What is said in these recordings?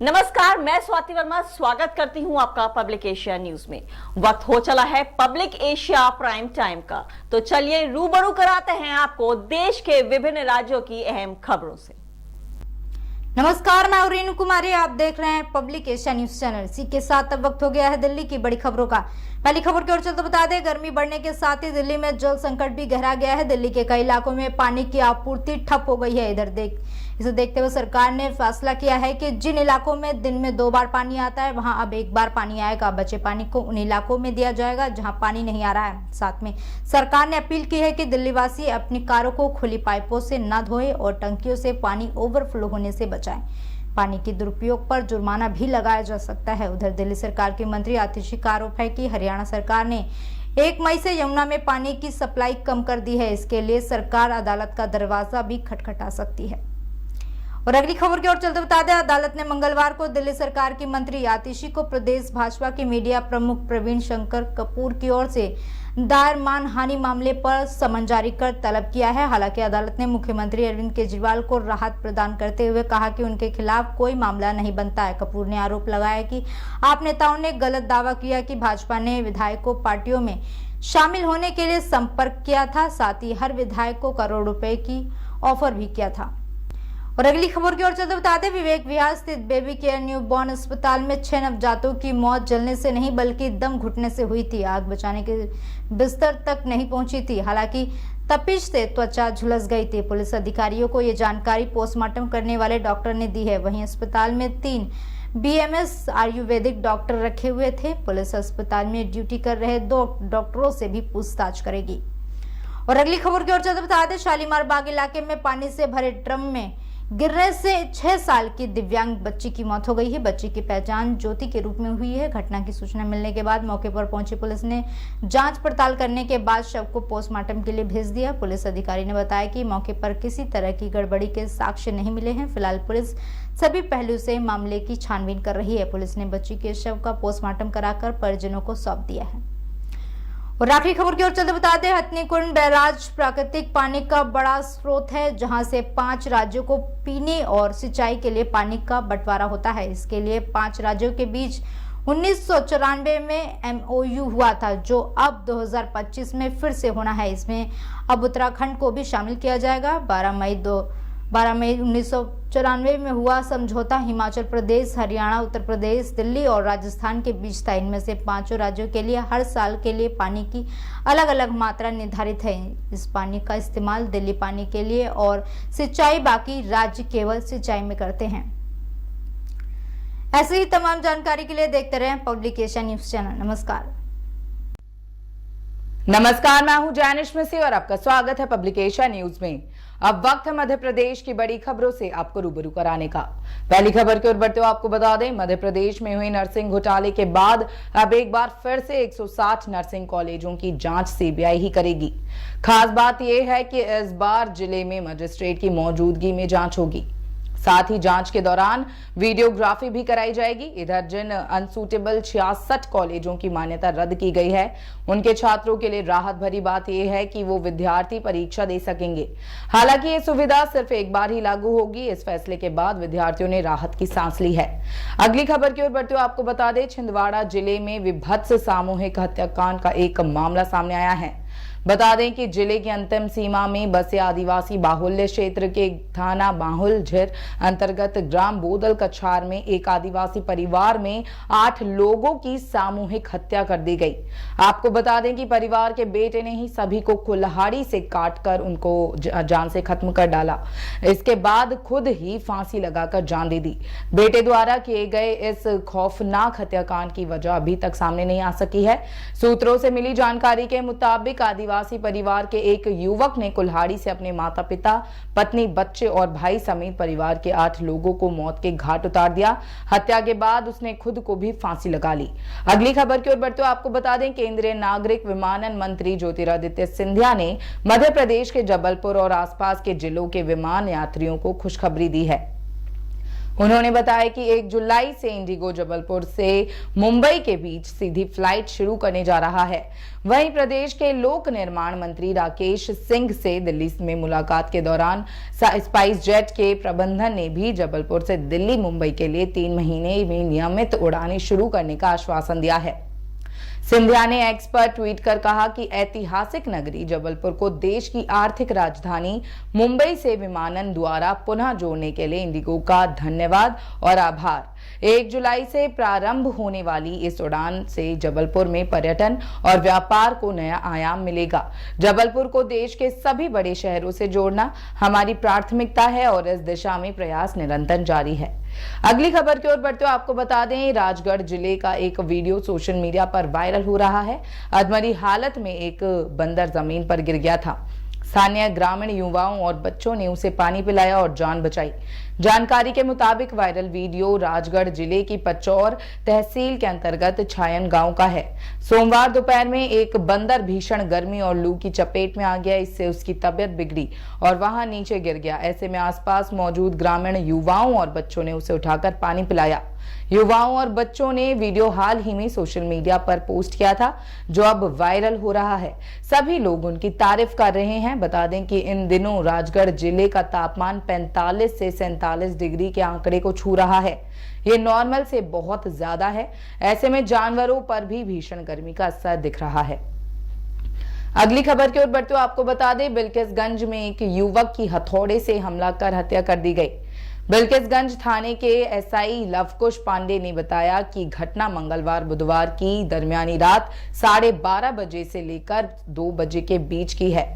नमस्कार, मैं स्वाति वर्मा स्वागत करती हूं आपका पब्लिक एशिया न्यूज में। वक्त हो चला है पब्लिक एशिया प्राइम टाइम का, तो चलिए रूबरू कराते हैं आपको देश के विभिन्न राज्यों की अहम खबरों से। नमस्कार, मैं रेणु कुमारी, आप देख रहे हैं पब्लिक एशिया न्यूज चैनल। इसी के साथ अब वक्त हो गया है दिल्ली की बड़ी खबरों का। पहली खबर की ओर चलते बता दें, गर्मी बढ़ने के साथ ही दिल्ली में जल संकट भी गहरा गया है। दिल्ली के कई इलाकों में पानी की आपूर्ति ठप हो गई है। इसे देखते हुए सरकार ने फैसला किया है कि जिन इलाकों में दिन में 2 बार पानी आता है, वहां अब 1 बार पानी आएगा। बचे पानी को उन इलाकों में दिया जाएगा जहां पानी नहीं आ रहा है। साथ में सरकार ने अपील की है कि दिल्ली वासी अपनी कारों को खुली पाइपों से न धोएं और टंकियों से पानी ओवरफ्लो होने से बचाएं। पानी के दुरुपयोग पर जुर्माना भी लगाया जा सकता है। उधर दिल्ली सरकार के मंत्री आतिशी का आरोप है कि हरियाणा सरकार ने 1 मई से यमुना में पानी की सप्लाई कम कर दी है। इसके लिए सरकार अदालत का दरवाजा भी खटखटा सकती है। और अगली खबर की ओर चलते बता दें, अदालत ने मंगलवार को दिल्ली सरकार की मंत्री आतिशी को प्रदेश भाजपा के मीडिया प्रमुख प्रवीण शंकर कपूर की ओर से दायर मानहानि मामले पर समन जारी कर तलब किया है। हालांकि अदालत ने मुख्यमंत्री अरविंद केजरीवाल को राहत प्रदान करते हुए कहा कि उनके खिलाफ कोई मामला नहीं बनता है। कपूर ने आरोप लगाया कि आप नेताओं ने गलत दावा किया कि भाजपा ने विधायकों पार्टियों में शामिल होने के लिए संपर्क किया था। साथ ही हर विधायक को करोड़ रुपए की ऑफर भी किया था। और अगली खबर की ओर चलते बता दें, विवेक विहार स्थित बेबी केयर न्यूबॉर्न अस्पताल में 6 नवजातों की मौत जलने से नहीं बल्कि दम घुटने से हुई थी। आग बचाने के बिस्तर तक नहीं पहुंची थी। हालांकि तपिश से त्वचा झुलस गई थी। पुलिस अधिकारियों को ये जानकारी पोस्टमार्टम करने वाले डॉक्टर ने दी है। वहीं अस्पताल में 3 BMS आयुर्वेदिक डॉक्टर रखे हुए थे। पुलिस अस्पताल में ड्यूटी कर रहे 2 डॉक्टरों से भी पूछताछ करेगी। और अगली खबर की ओर चलते बता दें, शालीमार बाग इलाके में पानी से भरे ड्रम में गिरने से 6 साल की दिव्यांग बच्ची की मौत हो गई है। बच्ची की पहचान ज्योति के रूप में हुई है। घटना की सूचना मिलने के बाद मौके पर पहुंची पुलिस ने जांच पड़ताल करने के बाद शव को पोस्टमार्टम के लिए भेज दिया। पुलिस अधिकारी ने बताया कि मौके पर किसी तरह की गड़बड़ी के साक्ष्य नहीं मिले हैं। फिलहाल पुलिस सभी पहलू से मामले की छानबीन कर रही है। पुलिस ने बच्ची के शव का पोस्टमार्टम कराकर परिजनों को सौंप दिया है। और आखिरी खबर की ओर चलते बता दें, हथनीकुंड बैराज प्राकृतिक पानी का बड़ा स्रोत है, जहां से 5 राज्यों को पीने और सिंचाई के लिए पानी का बंटवारा होता है। इसके लिए 5 राज्यों के बीच 1994 में MOU हुआ था, जो अब 2025 में फिर से होना है। इसमें अब उत्तराखंड को भी शामिल किया जाएगा। 12 मई 1994 में हुआ समझौता हिमाचल प्रदेश, हरियाणा, उत्तर प्रदेश, दिल्ली और राजस्थान के बीच था। इनमें से 5 राज्यों के लिए हर साल के लिए पानी की अलग अलग मात्रा निर्धारित है। इस पानी का इस्तेमाल दिल्ली पानी के लिए और सिंचाई बाकी राज्य केवल सिंचाई में करते हैं। ऐसे ही तमाम जानकारी के लिए देखते रहें पब्लिक एशिया न्यूज चैनल। नमस्कार, मैं हूं जैनिश मिसी और आपका स्वागत है पब्लिक एशिया न्यूज में। अब वक्त है मध्य प्रदेश की बड़ी खबरों से आपको रूबरू कराने का। पहली खबर की ओर बढ़ते हुए आपको बता दें, मध्य प्रदेश में हुई नर्सिंग घोटाले के बाद अब एक बार फिर से 160 नर्सिंग कॉलेजों की जांच CBI ही करेगी। खास बात यह है कि इस बार जिले में मजिस्ट्रेट की मौजूदगी में जांच होगी। साथ ही जांच के दौरान वीडियोग्राफी भी कराई जाएगी। इधर जिन अनसूटेबल 66 कॉलेजों की मान्यता रद्द की गई है, उनके छात्रों के लिए राहत भरी बात यह है कि वो विद्यार्थी परीक्षा दे सकेंगे। हालांकि ये सुविधा सिर्फ एक बार ही लागू होगी। इस फैसले के बाद विद्यार्थियों ने राहत की सांस ली है। अगली खबर की ओर बढ़ते हुए आपको बता दें, छिंदवाड़ा जिले में विभत्स सामूहिक हत्याकांड का एक मामला सामने आया है। बता दें कि जिले की अंतिम सीमा में बसे आदिवासी बाहुल्य क्षेत्र के थाना बाहुल झिर अंतर्गत ग्राम बोदल कछार में एक आदिवासी परिवार में 8 लोगों की सामूहिक हत्या कर दी गई। आपको बता दें कि परिवार के बेटे ने ही सभी को कुल्हाड़ी से काटकर उनको जान से खत्म कर डाला। इसके बाद खुद ही फांसी लगाकर जान दे दी। बेटे द्वारा किए गए इस खौफनाक हत्याकांड की वजह अभी तक सामने नहीं आ सकी है। सूत्रों से मिली जानकारी के मुताबिक आदिवासी परिवार के एक युवक ने कुल्हाड़ी से अपने माता पिता, पत्नी, बच्चे और भाई समेत परिवार के 8 लोगों को मौत के घाट उतार दिया। हत्या के बाद उसने खुद को भी फांसी लगा ली। अगली खबर की ओर बढ़ते हुए आपको बता दें, केंद्रीय नागरिक विमानन मंत्री ज्योतिरादित्य सिंधिया ने मध्य प्रदेश के जबलपुर और आसपास के जिलों के विमान यात्रियों को खुशखबरी दी है। उन्होंने बताया कि 1 जुलाई से इंडिगो जबलपुर से मुंबई के बीच सीधी फ्लाइट शुरू करने जा रहा है। वहीं प्रदेश के लोक निर्माण मंत्री राकेश सिंह से दिल्ली में मुलाकात के दौरान स्पाइस जेट के प्रबंधन ने भी जबलपुर से दिल्ली मुंबई के लिए 3 महीने में नियमित उड़ानें शुरू करने का आश्वासन दिया है। सिंधिया ने एक्स पर ट्वीट कर कहा कि ऐतिहासिक नगरी जबलपुर को देश की आर्थिक राजधानी मुंबई से विमानन द्वारा पुनः जोड़ने के लिए इंडिगो का धन्यवाद और आभार। 1 जुलाई से प्रारंभ होने वाली इस उड़ान से जबलपुर में पर्यटन और व्यापार को नया आयाम मिलेगा। जबलपुर को देश के सभी बड़े शहरों से जोड़ना हमारी प्राथमिकता है और इस दिशा में प्रयास निरंतर जारी है। अगली खबर की ओर बढ़ते हुए आपको बता दें, राजगढ़ जिले का एक वीडियो सोशल मीडिया पर वायरल हो रहा है। अधमरी हालत में एक बंदर जमीन पर गिर गया था। स्थानीय ग्रामीण युवाओं और बच्चों ने उसे पानी पिलाया और जान बचाई। जानकारी के मुताबिक वायरल वीडियो राजगढ़ जिले की पचौर तहसील के अंतर्गत छायन गांव का है। सोमवार दोपहर में एक बंदर भीषण गर्मी और लू की चपेट में आ गया। इससे उसकी तबीयत बिगड़ी और वहां नीचे गिर गया। ऐसे में आसपास मौजूद ग्रामीण युवाओं और बच्चों ने उसे उठाकर पानी पिलाया। युवाओं और बच्चों ने वीडियो हाल ही में सोशल मीडिया पर पोस्ट किया था, जो अब वायरल हो रहा है। सभी लोग उनकी तारीफ कर रहे हैं। बता दें कि इन दिनों राजगढ़ जिले का तापमान 45 से 47 डिग्री के आंकड़े को छू रहा है। ये नॉर्मल से बहुत ज्यादा है। ऐसे में जानवरों पर भी भीषण गर्मी का असर दिख रहा है। अगली खबर की ओर बढ़ते हुए आपको बता दें, बिल्किसगंज में एक युवक की हथौड़े से हमला कर हत्या कर दी गई। बिल्किसगंज थाने के एसआई लवकुश पांडे ने बताया कि घटना मंगलवार बुधवार की दरमियानी रात 12:30 बजे से लेकर 2 बजे के बीच की है।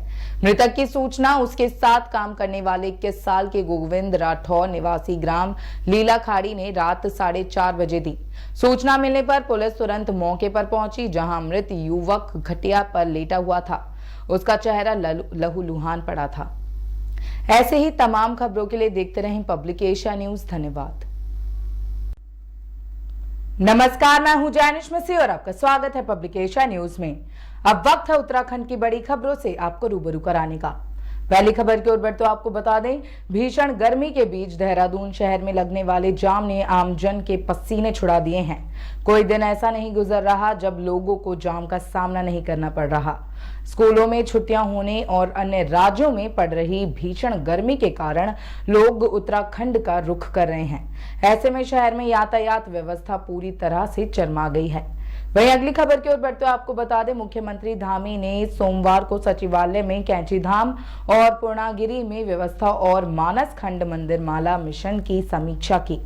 मृतक की सूचना उसके साथ काम करने वाले 21 साल के गोविंद राठौर निवासी ग्राम लीला खाड़ी ने रात 4:30 बजे दी। सूचना मिलने पर पुलिस तुरंत मौके पर पहुंची, जहां मृत युवक खटिया पर लेटा हुआ था। उसका चेहरा लहूलुहान पड़ा था। ऐसे ही तमाम खबरों के लिए देखते रहें पब्लिक एशिया न्यूज। धन्यवाद। नमस्कार, मैं हूं जैनिश मसीह और आपका स्वागत है पब्लिक एशिया न्यूज में। अब वक्त है उत्तराखंड की बड़ी खबरों से आपको रूबरू कराने का। पहली खबर की ओर बढ़ते आपको बता दें, भीषण गर्मी के बीच देहरादून शहर में लगने वाले जाम ने आमजन के पसीने छुड़ा दिए हैं। कोई दिन ऐसा नहीं गुजर रहा जब लोगों को जाम का सामना नहीं करना पड़ रहा। स्कूलों में छुट्टियां होने और अन्य राज्यों में पड़ रही भीषण गर्मी के कारण लोग उत्तराखंड का रुख कर रहे हैं। ऐसे में शहर में यातायात व्यवस्था पूरी तरह से चरमा गई है। वहीं अगली खबर की ओर बढ़ते आपको बता दें, मुख्यमंत्री धामी ने सोमवार को सचिवालय में कैंची धाम और पूर्णागिरी में व्यवस्था और मानस खंड मंदिर माला मिशन की समीक्षा की।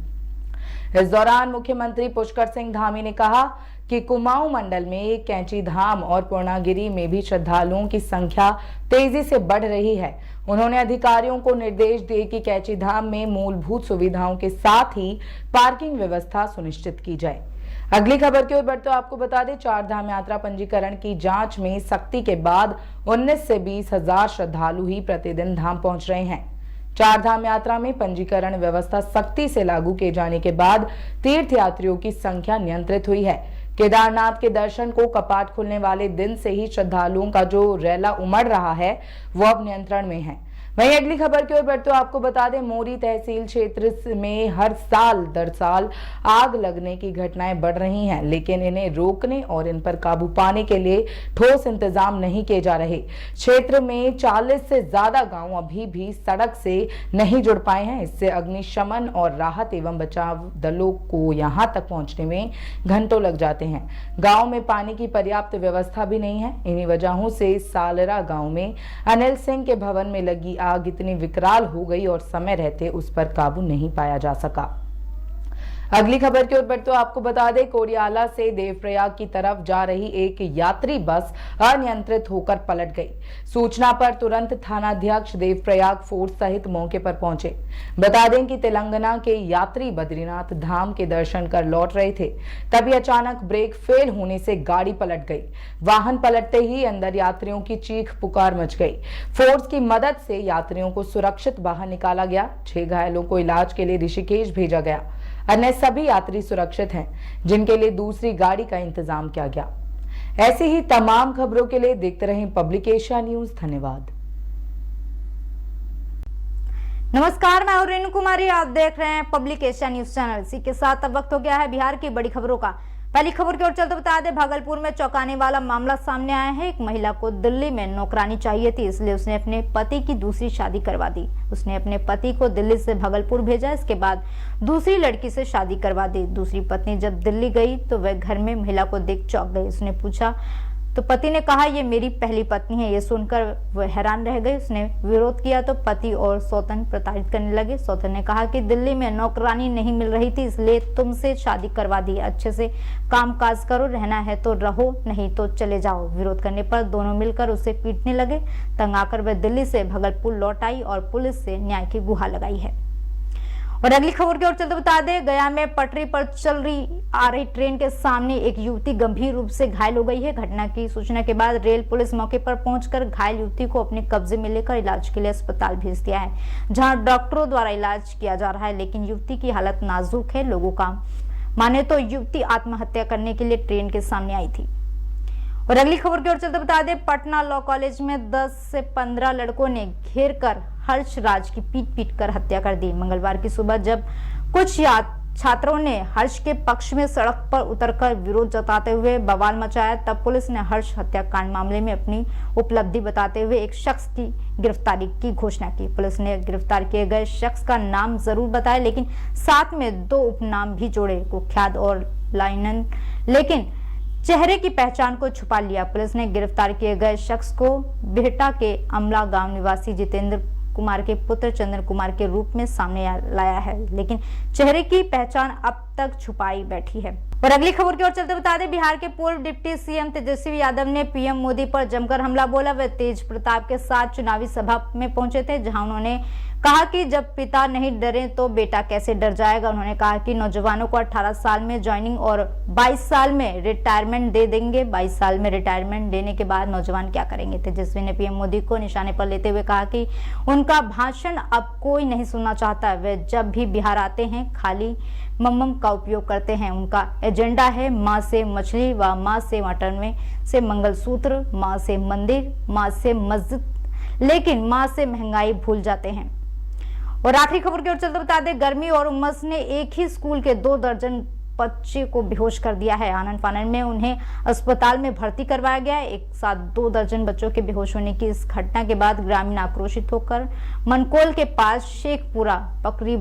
इस दौरान मुख्यमंत्री पुष्कर सिंह धामी ने कहा कि कुमाऊं मंडल में कैंची धाम और पूर्णागिरी में भी श्रद्धालुओं की संख्या तेजी से बढ़ रही है। उन्होंने अधिकारियों को निर्देश दिए कि कैंची धाम में मूलभूत सुविधाओं के साथ ही पार्किंग व्यवस्था सुनिश्चित की जाए। अगली खबर की ओर बढ़ते आपको बता दें, 4 धाम यात्रा पंजीकरण की जांच में सख्ती के बाद 19 से 20 हजार श्रद्धालु ही प्रतिदिन धाम पहुंच रहे हैं। 4 धाम यात्रा में पंजीकरण व्यवस्था सख्ती से लागू किए जाने के बाद तीर्थ यात्रियों की संख्या नियंत्रित हुई है। केदारनाथ के दर्शन को कपाट खुलने वाले दिन से ही श्रद्धालुओं का जो रैला उमड़ रहा है, वो अब नियंत्रण में है। वहीं अगली खबर की ओर बढ़ते आपको बता दें, मोरी तहसील क्षेत्र में हर साल दर साल आग लगने की घटनाएं बढ़ रही हैं, लेकिन इन्हें रोकने और इन पर काबू पाने के लिए ठोस इंतजाम नहीं किए जा रहे। क्षेत्र में 40 से ज्यादा गांव अभी भी सड़क से नहीं जुड़ पाए हैं। इससे अग्निशमन और राहत एवं बचाव दलों को यहां तक पहुंचने में घंटों लग जाते हैं। गांव में पानी की पर्याप्त व्यवस्था भी नहीं है। इन्हीं वजहों से सालरा गांव में अनिल सिंह के भवन में लगी आग इतनी विकराल हो गई और समय रहते उस पर काबू नहीं पाया जा सका। अगली खबर की ओर बढ़ते आपको बता दें, कोरियाला से देवप्रयाग की तरफ जा रही एक यात्री बस अनियंत्रित होकर पलट गई। सूचना पर तुरंत थानाध्यक्ष देवप्रयाग फोर्स सहित मौके पर पहुंचे। बता दें कि तेलंगाना के यात्री बद्रीनाथ धाम के दर्शन कर लौट रहे थे, तभी अचानक ब्रेक फेल होने से गाड़ी पलट गई। वाहन पलटते ही अंदर यात्रियों की चीख पुकार मच गई। फोर्स की मदद से यात्रियों को सुरक्षित बाहर निकाला गया। 6 घायलों को इलाज के लिए ऋषिकेश भेजा गया। अन्य सभी यात्री सुरक्षित हैं, जिनके लिए दूसरी गाड़ी का इंतजाम किया गया। ऐसी ही तमाम खबरों के लिए देखते रहें पब्लिक एशिया न्यूज। धन्यवाद। नमस्कार, मैं हूं रेणु कुमारी। आप देख रहे हैं पब्लिक एशिया न्यूज चैनल। इसी के साथ अब वक्त हो गया है बिहार की बड़ी खबरों का। पहली खबर की ओर चलते बता दें, भागलपुर में चौंकाने वाला मामला सामने आया है। एक महिला को दिल्ली में नौकरानी चाहिए थी, इसलिए उसने अपने पति की दूसरी शादी करवा दी। उसने अपने पति को दिल्ली से भागलपुर भेजा, इसके बाद दूसरी लड़की से शादी करवा दी। दूसरी पत्नी जब दिल्ली गई तो वह घर में महिला को देख चौंक गई। उसने पूछा तो पति ने कहा, ये मेरी पहली पत्नी है। ये सुनकर वह हैरान रह गई। उसने विरोध किया तो पति और सौतन प्रताड़ित करने लगे। सौतन ने कहा कि दिल्ली में नौकरानी नहीं मिल रही थी, इसलिए तुमसे शादी करवा दी। अच्छे से काम काज करो, रहना है तो रहो, नहीं तो चले जाओ। विरोध करने पर दोनों मिलकर उसे पीटने लगे। तंग आकर वह दिल्ली से भागलपुर लौट आई और पुलिस से न्याय की गुहार लगाई है। और अगली खबर की ओर चलते बता दें, गया में पटरी पर चल आ रही ट्रेन के सामने एक युवती गंभीर रूप से घायल हो गई है। घटना की सूचना के बाद रेल पुलिस मौके पर पहुंचकर घायल युवती को अपने कब्जे में लेकर इलाज के लिए अस्पताल भेज दिया है, जहां डॉक्टरों द्वारा इलाज किया जा रहा है। लेकिन युवती की हालत नाजुक है। लोगों का माने तो युवती आत्महत्या करने के लिए ट्रेन के सामने आई थी। और अगली खबर की ओर चलते बता दें, पटना लॉ कॉलेज में 10 से 15 लड़कों ने घेर कर हर्ष राज की पीट कर हत्या कर दी। मंगलवार की सुबह जब कुछ छात्रों ने हर्ष के पक्ष में सड़क पर उतरकर विरोध जताते हुए बवाल मचाया, तब पुलिस ने हर्ष हत्याकांड मामले में अपनी उपलब्धि बताते हुए एक शख्स की गिरफ्तारी की घोषणा की। पुलिस ने गिरफ्तार किए गए शख्स का नाम जरूर बताया, लेकिन साथ में 2 उपनाम भी जोड़े, कुख्यात और लाइनन, लेकिन चेहरे की पहचान को छुपा लिया। पुलिस ने गिरफ्तार किए गए शख्स को बिहटा के अमला गांव निवासी जितेंद्र कुमार के पुत्र चंद्र कुमार के रूप में सामने लाया है, लेकिन चेहरे की पहचान अब तक छुपाई बैठी है। और अगली खबर की ओर चलते बता दें, बिहार के पूर्व डिप्टी सीएम तेजस्वी यादव ने पीएम मोदी पर जमकर हमला बोला। वे तेज प्रताप के साथ चुनावी सभा में पहुंचे थे, जहां उन्होंने कहा कि जब पिता नहीं डरे तो बेटा कैसे डर जाएगा। उन्होंने कहा कि नौजवानों को 18 साल में ज्वाइनिंग और 22 साल में रिटायरमेंट दे देंगे। 22 साल में रिटायरमेंट देने के बाद नौजवान क्या करेंगे। तेजस्वी ने पीएम मोदी को निशाने पर लेते हुए कहा कि उनका भाषण अब कोई नहीं सुनना चाहता। वे जब भी बिहार आते हैं खाली मम्मम का उपयोग करते हैं। उनका एजेंडा है माँ से मछली व माँ से मटन में से मंगलसूत्र, माँ से मंदिर, माँ से मस्जिद, लेकिन माँ से महंगाई भूल जाते हैं। और आखिरी खबर की ओर चलते बता दें, गर्मी और उमस ने एक ही स्कूल के 2 दर्जन बच्चे को बेहोश कर दिया है। आनन फानन में उन्हें अस्पताल में भर्ती करवाया गया है। एक साथ 2 दर्जन बच्चों के बेहोश होने की इस घटना के बाद ग्रामीण आक्रोशित होकर मनकोल के पास शेखपुरा पकड़ी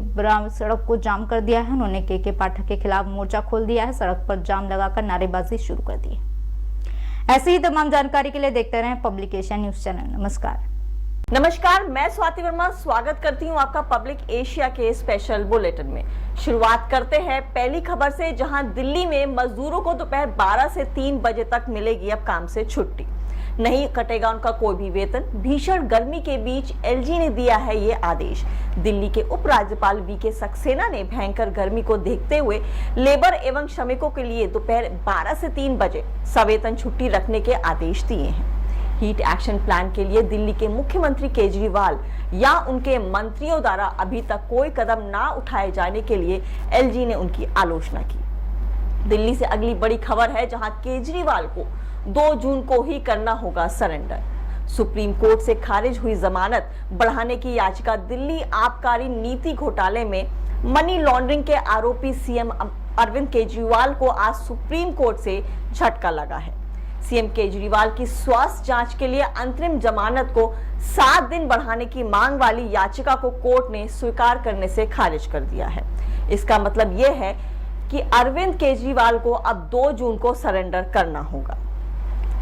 सड़क को जाम कर दिया है। उन्होंने के पाठक के खिलाफ मोर्चा खोल दिया है। सड़क पर जाम लगाकर नारेबाजी शुरू कर दी है। ऐसी ही तमाम जानकारी के लिए देखते रहें पब्लिक एशिया न्यूज चैनल। नमस्कार, मैं स्वाति वर्मा स्वागत करती हूं आपका पब्लिक एशिया के स्पेशल बुलेटिन में। शुरुआत करते हैं पहली खबर से, जहां दिल्ली में मजदूरों को दोपहर 12 से 3 बजे तक मिलेगी अब काम से छुट्टी। नहीं कटेगा उनका कोई भी वेतन। भीषण गर्मी के बीच एलजी ने दिया है ये आदेश। दिल्ली के उपराज्यपाल वीके सक्सेना ने भयंकर गर्मी को देखते हुए लेबर एवं श्रमिकों के लिए दोपहर 12 से 3 बजे सवेतन छुट्टी रखने के आदेश दिए हैं। हीट एक्शन प्लान के लिए दिल्ली के मुख्यमंत्री केजरीवाल या उनके मंत्रियों द्वारा अभी तक कोई कदम ना उठाए जाने के लिए एलजी ने उनकी आलोचना की। दिल्ली से अगली बड़ी खबर है, जहां केजरीवाल को 2 जून को ही करना होगा सरेंडर। सुप्रीम कोर्ट से खारिज हुई जमानत बढ़ाने की याचिका। दिल्ली आबकारी नीति घोटाले में मनी लॉन्ड्रिंग के आरोपी सीएम अरविंद केजरीवाल को आज सुप्रीम कोर्ट से झटका लगा है। सीएम केजरीवाल की स्वास्थ्य जांच के लिए अंतरिम जमानत को 7 दिन बढ़ाने की मांग वाली याचिका को कोर्ट ने स्वीकार करने से खारिज कर दिया है। इसका मतलब यह है कि अरविंद केजरीवाल को अब 2 जून को सरेंडर करना होगा।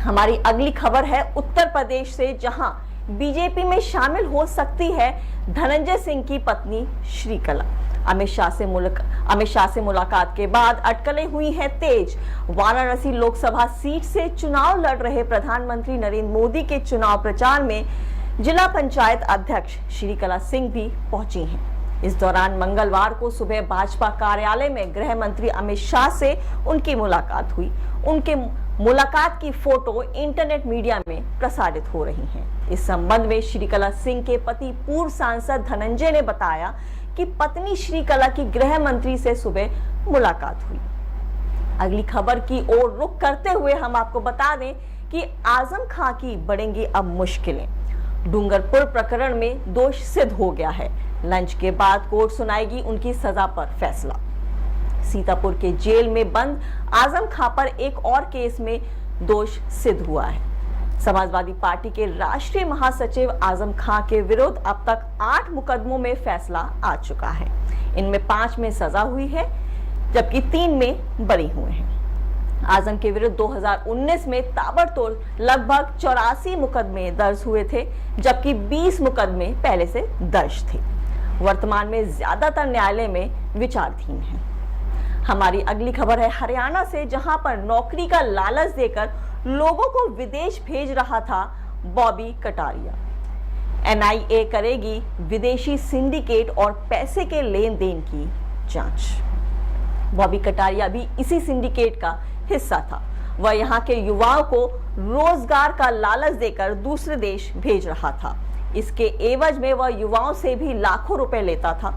हमारी अगली खबर है उत्तर प्रदेश से, जहां बीजेपी में शामिल हो सकती है धनंजय सिंह की पत्नी श्रीकला। अमित शाह से मुलाकात के बाद अटकलें हुई हैं तेज। वाराणसी लोकसभा सीट से चुनाव लड़ रहे प्रधानमंत्री नरेंद्र मोदी के चुनाव प्रचार में जिला पंचायत अध्यक्ष श्रीकला सिंह भी पहुंची हैं। इस दौरान मंगलवार को सुबह भाजपा कार्यालय में गृह मंत्री अमित शाह से उनकी मुलाकात हुई। उनके मुलाकात की फोटो इंटरनेट मीडिया में प्रसारित हो रही हैं। इस संबंध में श्रीकला सिंह के पति पूर्व सांसद धनंजय ने बताया कि पत्नी श्रीकला की गृह मंत्री से सुबह मुलाकात हुई। अगली खबर की ओर रुख करते हुए हम आपको बता दें कि आजम खां की बढ़ेंगी अब मुश्किलें। डूंगरपुर प्रकरण में दोष सिद्ध हो गया है। लंच के बाद कोर्ट सुनाएगी उनकी सजा पर फैसला। सीतापुर के जेल में बंद आजम खां पर एक और केस में दोष सिद्ध हुआ है। समाजवादी पार्टी के राष्ट्रीय महासचिव आजम खां के विरुद्ध अब तक 8 मुकदमों में फैसला आ चुका है। इनमें 5 में सजा हुई है जबकि 3 में बरी हुए हैं। आजम के विरुद्ध 2019 में ताबड़तोड़ लगभग 84 मुकदमे दर्ज हुए थे जबकि 20 मुकदमे पहले से दर्ज थे। वर्तमान में ज्यादातर न्यायालय में विचाराधीन है। हमारी अगली खबर है हरियाणा से, जहां पर नौकरी का लालच देकर लोगों को विदेश भेज रहा था बॉबी कटारिया। एनआईए करेगी विदेशी सिंडिकेट और पैसे के लेन देन की जांच। बॉबी कटारिया भी इसी सिंडिकेट का हिस्सा था। वह यहाँ के युवाओं को रोजगार का लालच देकर दूसरे देश भेज रहा था। इसके एवज में वह युवाओं से भी लाखों रुपए लेता था।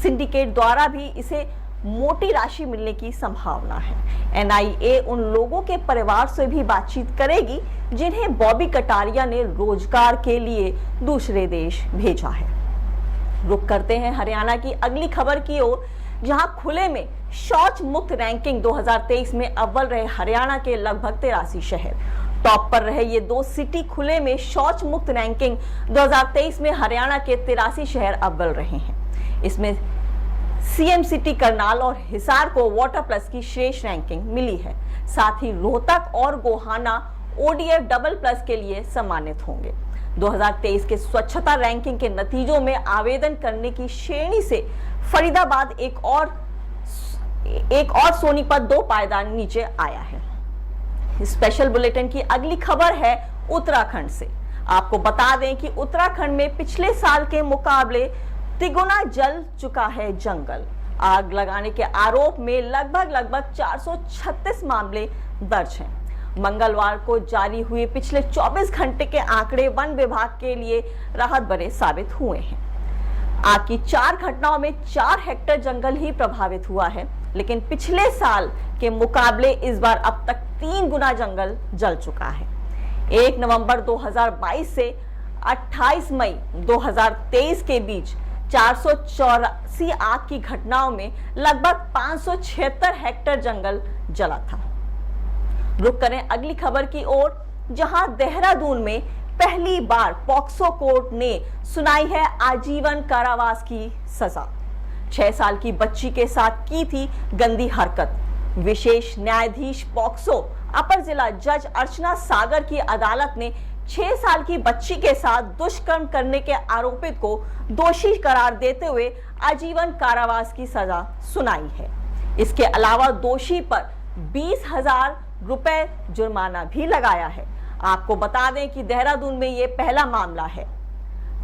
सिंडिकेट द्वारा भी इसे मोटी राशि मिलने की संभावना है। एनआईए उन लोगों के परिवार से भी बातचीत करेगी जिन्हें बॉबी कटारिया ने रोजगार के लिए दूसरे देश भेजा है। रुक करते हैं हरियाणा की अगली खबर की ओर, जहां खुले में शौच मुक्त रैंकिंग 2023 में अव्वल रहे हरियाणा के लगभग 83 शहर। टॉप पर रहे ये 2 सिटी खुले में शौच मुक्त रैंकिंग 2023 में हरियाणा के 83 शहर अव्वल रहे हैं। इसमें सीएम सिटी करनाल और हिसार को वाटर प्लस की श्रेष्ठ रैंकिंग मिली है। साथ ही रोहतक और गोहाना ओडीएफ डबल प्लस के लिए सम्मानित होंगे। 2023 के स्वच्छता रैंकिंग के नतीजों में आवेदन करने की श्रेणी से फरीदाबाद एक और सोनीपत 2 पायदान नीचे आया है। स्पेशल बुलेटिन की अगली खबर है उत्तराखंड से। आपको बता दें कि उत्तराखंड में पिछले साल के मुकाबले तिगुना जल चुका है जंगल। आग लगाने के आरोप में लगभग 436 मामले दर्ज हैं। मंगलवार को जारी हुए पिछले 24 घंटे के आंकड़े वन विभाग के लिए राहत भरे साबित हुए हैं। आग की 4 घटनाओं में 4 हेक्टेयर जंगल ही प्रभावित हुआ है, लेकिन पिछले साल के मुकाबले इस बार अब तक 3 गुना जंगल जल चुका है। 1 नवंबर 2022 से 28 मई 2023 के बीच 484 आग की घटनाओं में लगभग 576 हेक्टेयर जंगल जला था। रुक करें अगली खबर की ओर, जहां देहरादून में पहली बार पॉक्सो कोर्ट ने सुनाई है आजीवन कारावास की सजा। 6 साल की बच्ची के साथ की थी गंदी हरकत। विशेष न्यायाधीश पॉक्सो अपर जिला जज अर्चना सागर की अदालत ने 6 साल की बच्ची के साथ दुष्कर्म करने के आरोपित को दोषी करार देते हुए आजीवन कारावास की सजा सुनाई है। इसके अलावा दोषी पर 20,000 रुपए जुर्माना भी लगाया है। आपको बता दें कि देहरादून में ये पहला मामला है।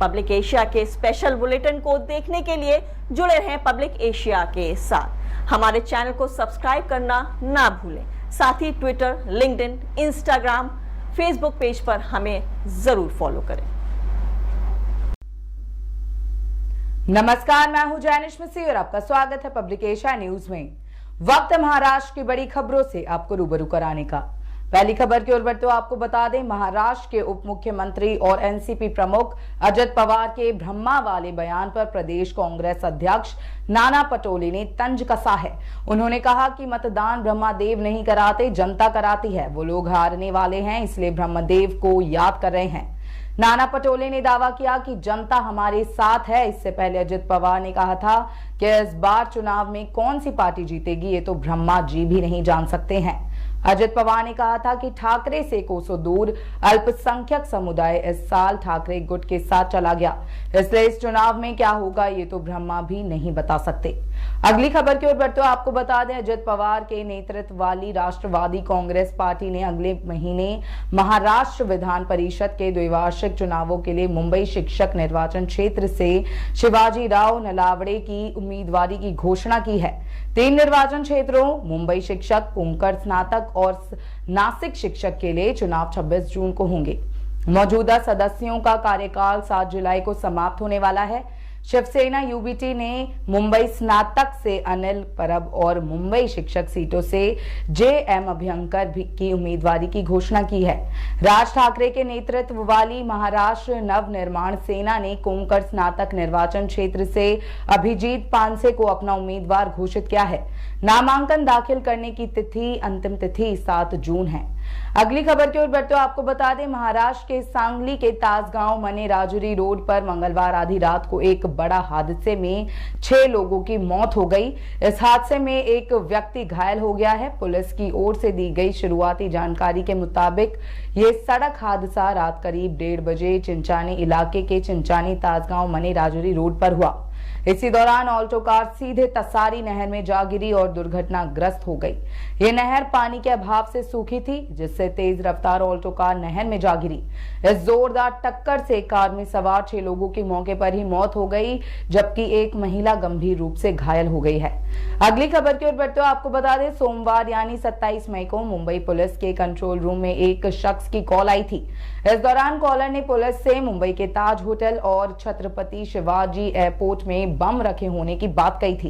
पब्लिक एशिया के स्पेशल बुलेटिन को देखने के लिए जुड़े रहें पब्लिक एशिया के साथ। हमारे चैनल को सब्सक्राइब करना ना भूलें। साथ ही Twitter, LinkedIn, Instagram, Facebook page पर हमें जरूर फॉलो करें। नमस्कार, मैं हूं जैनिश मिसी और आपका स्वागत है पब्लिक एशिया न्यूज में। वक्त है महाराष्ट्र की बड़ी खबरों से आपको रूबरू कराने का। पहली खबर की ओर बढ़ते हुए आपको बता दें, महाराष्ट्र के उप मुख्यमंत्री और एनसीपी प्रमुख अजित पवार के ब्रह्मा वाले बयान पर प्रदेश कांग्रेस अध्यक्ष नाना पटोले ने तंज कसा है। उन्होंने कहा कि मतदान ब्रह्मदेव नहीं कराते, जनता कराती है। वो लोग हारने वाले हैं, इसलिए ब्रह्मदेव को याद कर रहे हैं। नाना पटोले ने दावा किया कि जनता हमारे साथ है। इससे पहले अजित पवार ने कहा था कि इस बार चुनाव में कौन सी पार्टी जीतेगी ये तो ब्रह्मा जी भी नहीं जान सकते हैं। अजित पवार ने कहा था कि ठाकरे से कोसों दूर अल्पसंख्यक समुदाय इस साल ठाकरे गुट के साथ चला गया, इसलिए इस चुनाव में क्या होगा ये तो ब्रह्मा भी नहीं बता सकते। अगली खबर की ओर बढ़ते हुए आपको बता दें, अजित पवार के नेतृत्व वाली राष्ट्रवादी कांग्रेस पार्टी ने अगले महीने महाराष्ट्र विधान परिषद के द्विवार्षिक चुनावों के लिए मुंबई शिक्षक निर्वाचन क्षेत्र से शिवाजी राव नलावड़े की उम्मीदवारी की घोषणा की है। 3 निर्वाचन क्षेत्रों मुंबई शिक्षक, कोंकण स्नातक और नासिक शिक्षक के लिए चुनाव 26 जून को होंगे। मौजूदा सदस्यों का कार्यकाल 7 जुलाई को समाप्त होने वाला है। शिवसेना यूबीटी ने मुंबई स्नातक से अनिल परब और मुंबई शिक्षक सीटों से जेएम अभ्यंकर की उम्मीदवारी की घोषणा की है। राज ठाकरे के नेतृत्व वाली महाराष्ट्र नव निर्माण सेना ने कोंकण स्नातक निर्वाचन क्षेत्र से अभिजीत पानसे को अपना उम्मीदवार घोषित किया है। नामांकन दाखिल करने की अंतिम तिथि 7 जून है। अगली खबर की ओर बढ़ते हुए आपको बता दें, महाराष्ट्र के सांगली के तासगांव मने राजुरी रोड पर मंगलवार आधी रात को एक बड़ा हादसे में 6 लोगों की मौत हो गई। इस हादसे में एक व्यक्ति घायल हो गया है। पुलिस की ओर से दी गई शुरुआती जानकारी के मुताबिक ये सड़क हादसा रात करीब 1:30 बजे चिंचानी इलाके के चिंचानी तासगांव मने राजुरी रोड पर हुआ। इसी दौरान ऑल्टो कार सीधे तसारी नहर में जा गिरी और दुर्घटनाग्रस्त हो गई। ये नहर पानी के अभाव से सूखी थी, जिससे तेज रफ्तार ऑल्टो कार नहर में जा गिरी। इस जोरदार टक्कर से कार में सवार 6 लोगों की मौके पर ही मौत हो गई, जबकि एक महिला गंभीर रूप से घायल हो गई है। अगली खबर की ओर बढ़ते हुए आपको बता दें, सोमवार यानी 27 मई को मुंबई पुलिस के कंट्रोल रूम में एक शख्स की कॉल आई थी। इस दौरान कॉलर ने पुलिस से मुंबई के ताज होटल और छत्रपति शिवाजी एयरपोर्ट में बम रखे होने की बात कही थी।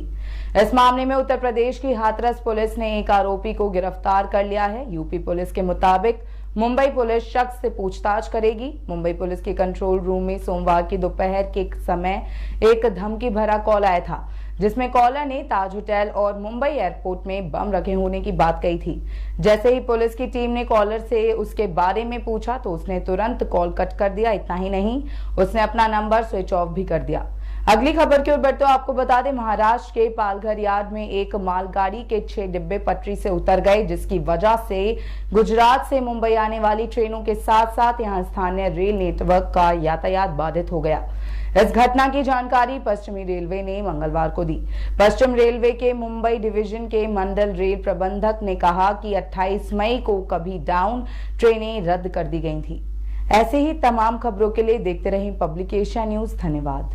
इस मामले में उत्तर प्रदेश की हाथरस पुलिस ने एक आरोपी को गिरफ्तार कर लिया है। यूपी पुलिस के मुताबिक मुंबई पुलिस शख्स से पूछताछ करेगी। मुंबई पुलिस के कंट्रोल रूम में सोमवार की दोपहर के समय एक धमकी भरा कॉल आया था, जिसमें कॉलर ने ताज होटल और मुंबई एयरपोर्ट में बम रखे होने की बात कही थी। जैसे ही पुलिस की टीम ने कॉलर से उसके बारे में पूछा तो उसने तुरंत कॉल कट कर दिया। इतना ही नहीं, उसने अपना नंबर स्विच ऑफ भी कर दिया। अगली खबर की ओर बढ़ते हुए आपको बता दें, महाराष्ट्र के पालघर यार्ड में एक मालगाड़ी के 6 डिब्बे पटरी से उतर गए, जिसकी वजह से गुजरात से मुंबई आने वाली ट्रेनों के साथ साथ यहां स्थानीय रेल नेटवर्क का यातायात बाधित हो गया। इस घटना की जानकारी पश्चिमी रेलवे ने मंगलवार को दी। पश्चिम रेलवे के मुंबई डिवीजन के मंडल रेल प्रबंधक ने कहा कि 28 मई को कभी डाउन ट्रेनें रद्द कर दी गई थी। ऐसे ही तमाम खबरों के लिए देखते रहें पब्लिक एशिया न्यूज। धन्यवाद।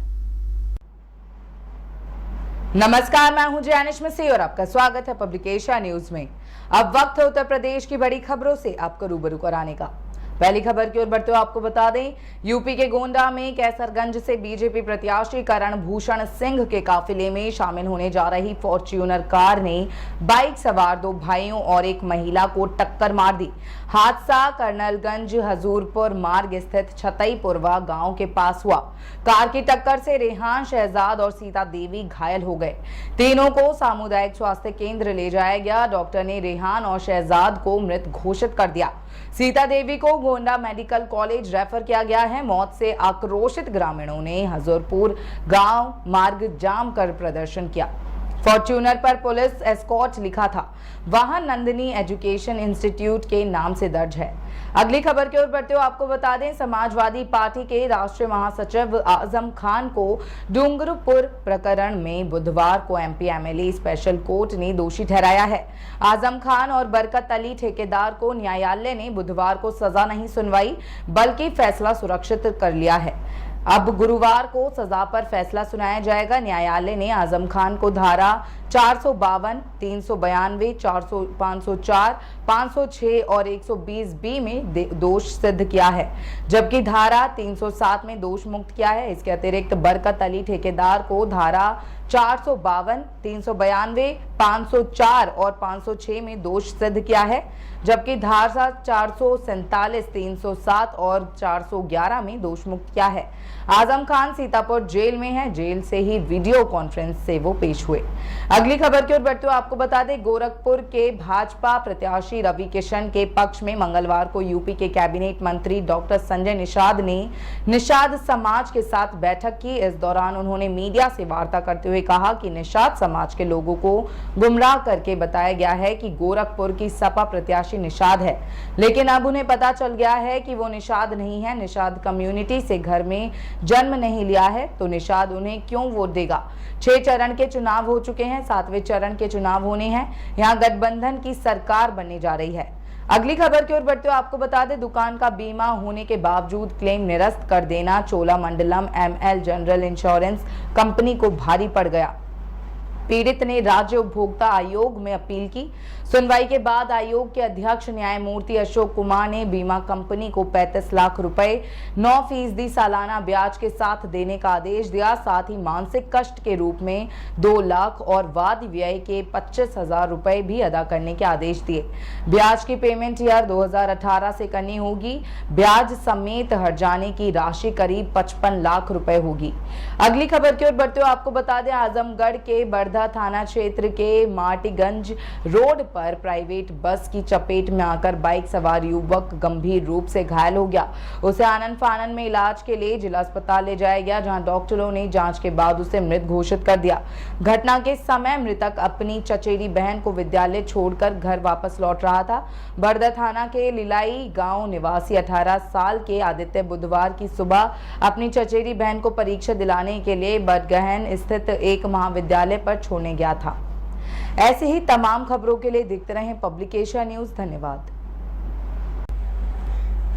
नमस्कार, मैं हूं जैनिश मिसी और आपका स्वागत है पब्लिक एशिया न्यूज में। अब वक्त है उत्तर प्रदेश की बड़ी खबरों से आपको रूबरू कराने का। पहली खबर की ओर बढ़ते हुए आपको बता दें, यूपी के गोंडा में कैसरगंज से बीजेपी प्रत्याशी करण भूषण सिंह के काफिले में शामिल होने जा रही फॉर्च्यूनर कार ने बाइक सवार 2 भाइयों और एक महिला को टक्कर मार दी। हादसा कर्नलगंज हजूरपुर मार्ग स्थित छतईपुरवा गांव के पास हुआ। कार की टक्कर से रेहान, शहजाद और सीता देवी घायल हो गए। तीनों को सामुदायिक स्वास्थ्य केंद्र ले जाया गया। डॉक्टर ने रेहान और शहजाद को मृत घोषित कर दिया। सीता देवी को गोंडा मेडिकल कॉलेज रेफर किया गया है। मौत से आक्रोशित ग्रामीणों ने हजूरपुर गांव मार्ग जाम कर प्रदर्शन किया। फॉर्च्यूनर पर पुलिस एस्कॉर्ट लिखा था। वाहन नंदिनी एजुकेशन इंस्टीट्यूट के नाम से दर्ज है। अगली खबर की ओर बढ़ते हुए आपको बता दें, समाजवादी पार्टी के राष्ट्रीय महासचिव आजम खान को डूंगरपुर प्रकरण में बुधवार को एमपी एमएलए स्पेशल कोर्ट ने दोषी ठहराया है। आजम खान और बरकत अली ठेकेदार को न्यायालय ने बुधवार को सजा नहीं सुनवाई, बल्कि फैसला सुरक्षित कर लिया है। अब गुरुवार को सजा पर फैसला सुनाया जाएगा। न्यायालय ने आजम खान को धारा 452, 392, 504, 506 और 120 बी में दोष सिद्ध किया है, जबकि धारा 307 में दोष मुक्त किया है। इसके अतिरिक्त बरकत अली ठेकेदार को धारा 452, 392, 504 और 506 में दोष सिद्ध किया है, जबकि धारा 447, 307 और 411 में दोष मुक्त किया है। आजम खान सीतापुर जेल में है। जेल से ही वीडियो कॉन्फ्रेंस से वो पेश हुए। अगली खबर की ओर बढ़ते हुए आपको बता दें, गोरखपुर के भाजपा प्रत्याशी रवि किशन के पक्ष में मंगलवार को यूपी के कैबिनेट मंत्री डॉक्टर संजय निषाद ने निषाद समाज के साथ बैठक की। इस दौरान उन्होंने मीडिया से वार्ता करते हुए कहा कि निषाद समाज के लोगों को गुमराह करके बताया गया है कि गोरखपुर की सपा प्रत्याशी निषाद है, लेकिन अब उन्हें पता चल गया है कि वो निषाद नहीं है। निषाद कम्युनिटी से घर में जन्म नहीं लिया है, तो निषाद उन्हें क्यों वोट देगा। 6 चरण के चुनाव हो चुके हैं, 7वें चरण के चुनाव होने हैं। यहाँ गठबंधन की सरकार बनने जा रही है। अगली खबर की ओर बढ़ते हुए आपको बता दें, दुकान का बीमा होने के बावजूद क्लेम निरस्त कर देना Cholamandalam ML general insurance company को भारी पड़ गया। पीड़ित ने राज्य उपभोक्ता आयोग में अपील की। सुनवाई के बाद आयोग के अध्यक्ष न्यायमूर्ति अशोक कुमार ने बीमा कंपनी को 35 लाख रुपए 9% सालाना ब्याज के साथ देने का आदेश दिया। साथ ही मानसिक कष्ट के रूप में 2 लाख और वाद व्यय के 25,000 रुपए भी अदा करने के आदेश दिए। ब्याज की पेमेंट ईयर 2018 से करनी होगी। ब्याज समेत हर्जाने की राशि करीब 55 लाख रुपए होगी। अगली खबर की ओर बढ़ते हुए आपको बता दें, आजमगढ़ के बड़धा थाना क्षेत्र के माटीगंज रोड पर प्राइवेट बस की चपेट में आकर बाइक सवार युवक गंभीर रूप से घायल हो गया। उसे आनन फानन में इलाज के लिए जिला अस्पताल ले जाया गया, जहां डॉक्टरों ने जांच के बाद उसे मृत घोषित कर दिया। घटना के समय मृतक अपनी चचेरी बहन को विद्यालय छोड़कर घर वापस लौट रहा था। बड़धा थाना के लिलाई गांव निवासी 18 साल के आदित्य बुधवार की सुबह अपनी चचेरी बहन को परीक्षा दिलाने के लिए बड़गहन स्थित एक महाविद्यालय पर छोड़ने गया था। ऐसे ही तमाम खबरों के लिए देखते रहें पब्लिक एशिया न्यूज। धन्यवाद।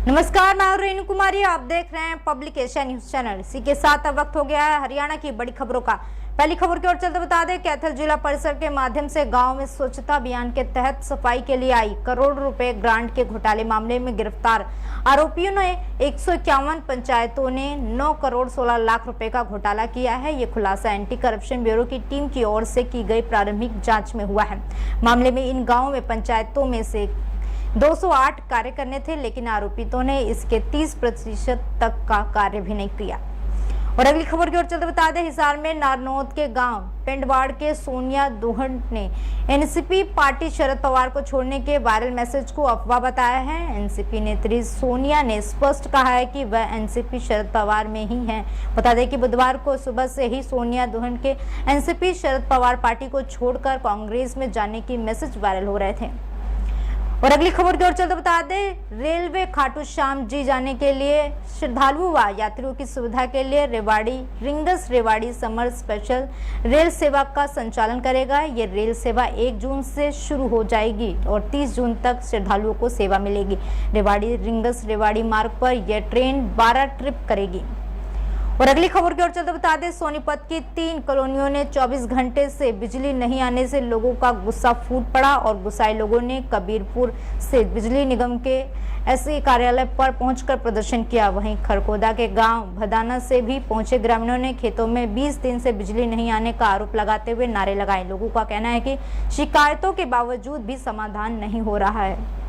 नमस्कार, मैं रेणु कुमारी, आप देख रहे हैं पब्लिक एशिया न्यूज चैनल। इसी के साथ अब वक्त हो गया है हरियाणा की बड़ी खबरों का। पहली खबर की ओर चलते बता दें, कैथल जिला परिषद के माध्यम से गांव में स्वच्छता अभियान के तहत सफाई के लिए आई करोड़ रुपए ग्रांट के घोटाले मामले में गिरफ्तार आरोपियों ने 151 पंचायतों ने 9 करोड़ 16 लाख रुपए का घोटाला किया है। ये खुलासा एंटी करप्शन ब्यूरो की टीम की ओर से की गई प्रारंभिक जांच में हुआ है। मामले में इन गाँवों में पंचायतों में से 208 कार्य करने थे, लेकिन आरोपितों ने इसके 30% तक का कार्य भी नहीं किया। और अगली खबर की ओर चलते बता दें, हिसार में नारनौद के गांव पिंडवाड़ के सोनिया दुहन ने एनसीपी पार्टी शरद पवार को छोड़ने के वायरल मैसेज को अफवाह बताया है। एनसीपी नेत्री सोनिया ने स्पष्ट कहा है कि वह एनसीपी शरद पवार में ही हैं। बता दें कि बुधवार को सुबह से ही सोनिया दुहन के एनसीपी शरद पवार पार्टी को छोड़कर कांग्रेस में जाने की मैसेज वायरल हो रहे थे। और अगली खबर की ओर चलते बता दें, रेलवे खाटू श्याम जी जाने के लिए श्रद्धालुओं व यात्रियों की सुविधा के लिए Rewari rings Rewari summer special rail सेवा का संचालन करेगा। ये रेल सेवा 1 जून से शुरू हो जाएगी और 30 जून तक श्रद्धालुओं को सेवा मिलेगी। रेवाड़ी रिंगस रेवाड़ी मार्ग पर यह ट्रेन 12 ट्रिप करेगी। और अगली खबर की ओर चलते बता दें, सोनीपत की 3 कॉलोनियों ने 24 घंटे से बिजली नहीं आने से लोगों का गुस्सा फूट पड़ा और गुस्साए लोगों ने कबीरपुर से बिजली निगम के एसई कार्यालय पर पहुंचकर प्रदर्शन किया। वहीं खरकोदा के गांव भदाना से भी पहुंचे ग्रामीणों ने खेतों में 20 दिन से बिजली नहीं आने का आरोप लगाते हुए नारे लगाए। लोगों का कहना है कि शिकायतों के बावजूद भी समाधान नहीं हो रहा है।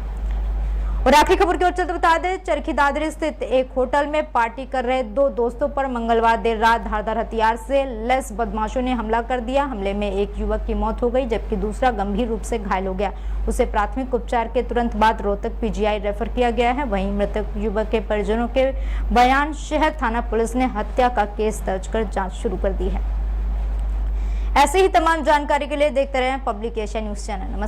और आखिरी खबर की ओर चलते बता दें, चरखी दादरी स्थित एक होटल में पार्टी कर रहे 2 दोस्तों पर मंगलवार देर रात धारदार हथियार से लैस बदमाशों ने हमला कर दिया। हमले में एक युवक की मौत हो गई, जबकि दूसरा गंभीर रूप से घायल हो गया। उसे प्राथमिक उपचार के तुरंत बाद रोहतक पीजीआई रेफर किया गया है। वहीं मृतक युवक के परिजनों के बयान शहर थाना पुलिस ने हत्या का केस दर्ज कर जाँच शुरू कर दी है। ऐसे ही तमाम जानकारी के लिए देखते रहें पब्लिक एशिया न्यूज चैनल।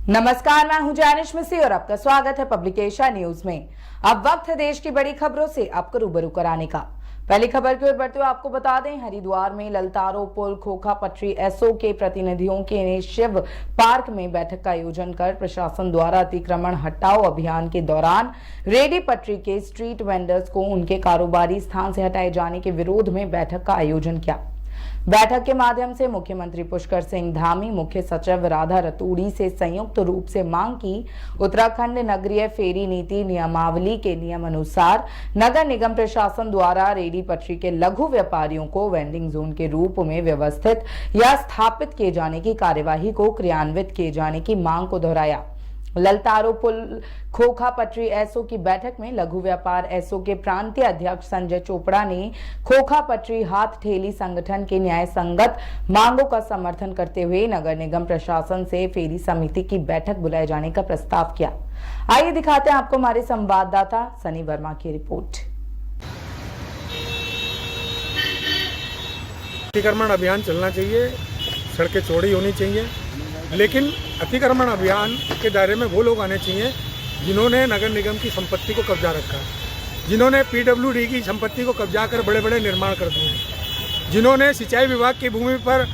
नमस्कार, मैं हूं जैनिश मिसी और आपका स्वागत है पब्लिक एशिया न्यूज में। अब वक्त है देश की बड़ी खबरों से आपको रूबरू कराने का। पहली खबर की ओर बढ़ते हुए आपको बता दें, हरिद्वार में ललतारो पुल खोखा पटरी एसओ के प्रतिनिधियों के शिव पार्क में बैठक का आयोजन कर प्रशासन द्वारा अतिक्रमण हटाओ अभियान के दौरान रेडी पटरी के स्ट्रीट वेंडर्स को उनके कारोबारी स्थान से हटाए जाने के विरोध में बैठक का आयोजन किया। बैठक के माध्यम से मुख्यमंत्री पुष्कर सिंह धामी, मुख्य सचिव राधा रतूड़ी से संयुक्त रूप से मांग की उत्तराखंड नगरीय फेरी नीति नियमावली के नियम अनुसार नगर निगम प्रशासन द्वारा रेडी पटरी के लघु व्यापारियों को वेंडिंग जोन के रूप में व्यवस्थित या स्थापित किए जाने की कार्यवाही को क्रियान्वित किए जाने की मांग को दोहराया। ललतारो पुल खोखा पटरी एसओ की बैठक में लघु व्यापार एसओ के प्रांतीय अध्यक्ष संजय चोपड़ा ने खोखा पटरी हाथ ठेली संगठन के न्याय संगत मांगों का समर्थन करते हुए नगर निगम प्रशासन से फेरी समिति की बैठक बुलाए जाने का प्रस्ताव किया। आइए दिखाते हैं आपको हमारे संवाददाता सनी वर्मा की रिपोर्ट। अतिक्रमण अभियान चलना चाहिए, सड़कें चौड़ी होनी चाहिए, लेकिन अतिक्रमण अभियान के दायरे में वो लोग आने चाहिए जिन्होंने नगर निगम की संपत्ति को कब्जा रखा है, जिन्होंने पीडब्ल्यूडी की संपत्ति को कब्जा कर बड़े बड़े निर्माण कर दिए हैं, जिन्होंने सिंचाई विभाग की भूमि पर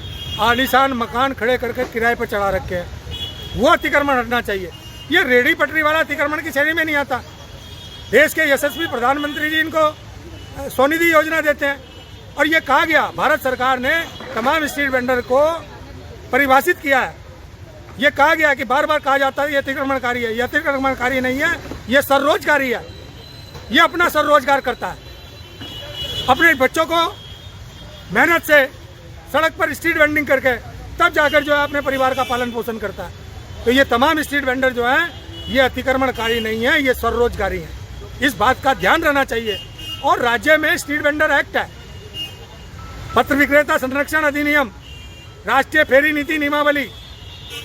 आलीशान मकान खड़े करके किराए पर चढ़ा रखे हैं, वो अतिक्रमण हटना चाहिए। ये रेडी पटरी वाला अतिक्रमण की श्रेणी में नहीं आता। देश के यशस्वी प्रधानमंत्री जी इनको स्वनिधि योजना देते हैं, और ये कहा गया, भारत सरकार ने तमाम स्ट्रीट वेंडर को परिभाषित किया है। ये कहा गया कि बार बार कहा जाता है ये अतिक्रमणकारी है, ये अतिक्रमणकारी नहीं है, ये स्वरोजगारी है। ये अपना स्वरोजगार करता है, अपने बच्चों को मेहनत से सड़क पर स्ट्रीट वेंडिंग करके तब जाकर जो है अपने परिवार का पालन पोषण करता है। तो ये तमाम स्ट्रीट वेंडर जो हैं ये अतिक्रमणकारी नहीं है, ये स्वरोजगारी है। इस बात का ध्यान रहना चाहिए। और राज्य में स्ट्रीट वेंडर एक्ट है, पत्र विक्रेता संरक्षण अधिनियम, राष्ट्रीय फेरी नीति नियमावली,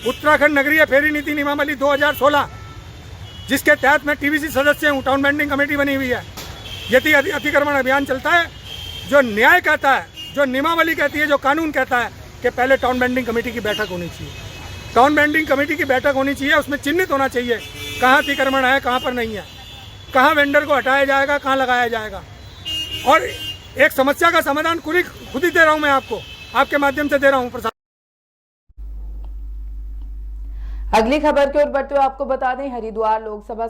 उत्तराखंड नगरीय फेरी नीति नियमावली 2016, जिसके तहत मैं टीवीसी सदस्य हूँ, टाउन वेंडिंग कमेटी बनी हुई है। यदि अतिक्रमण अभियान चलता है, जो न्याय कहता है, जो नियमावली कहती है, जो कानून कहता है कि पहले टाउन वेंडिंग कमेटी की बैठक होनी चाहिए। टाउन वेंडिंग कमेटी की बैठक होनी चाहिए, उसमें चिन्हित होना चाहिए कहाँ अतिक्रमण है, कहाँ पर नहीं है, कहाँ वेंडर को हटाया जाएगा, कहाँ लगाया जाएगा। और एक समस्या का समाधान खुद ही दे रहा हूँ मैं आपको, आपके माध्यम से दे रहा हूँ। अगली खबर की ओर बढ़ते हुए आपको बता दें, हरिद्वार लोकसभा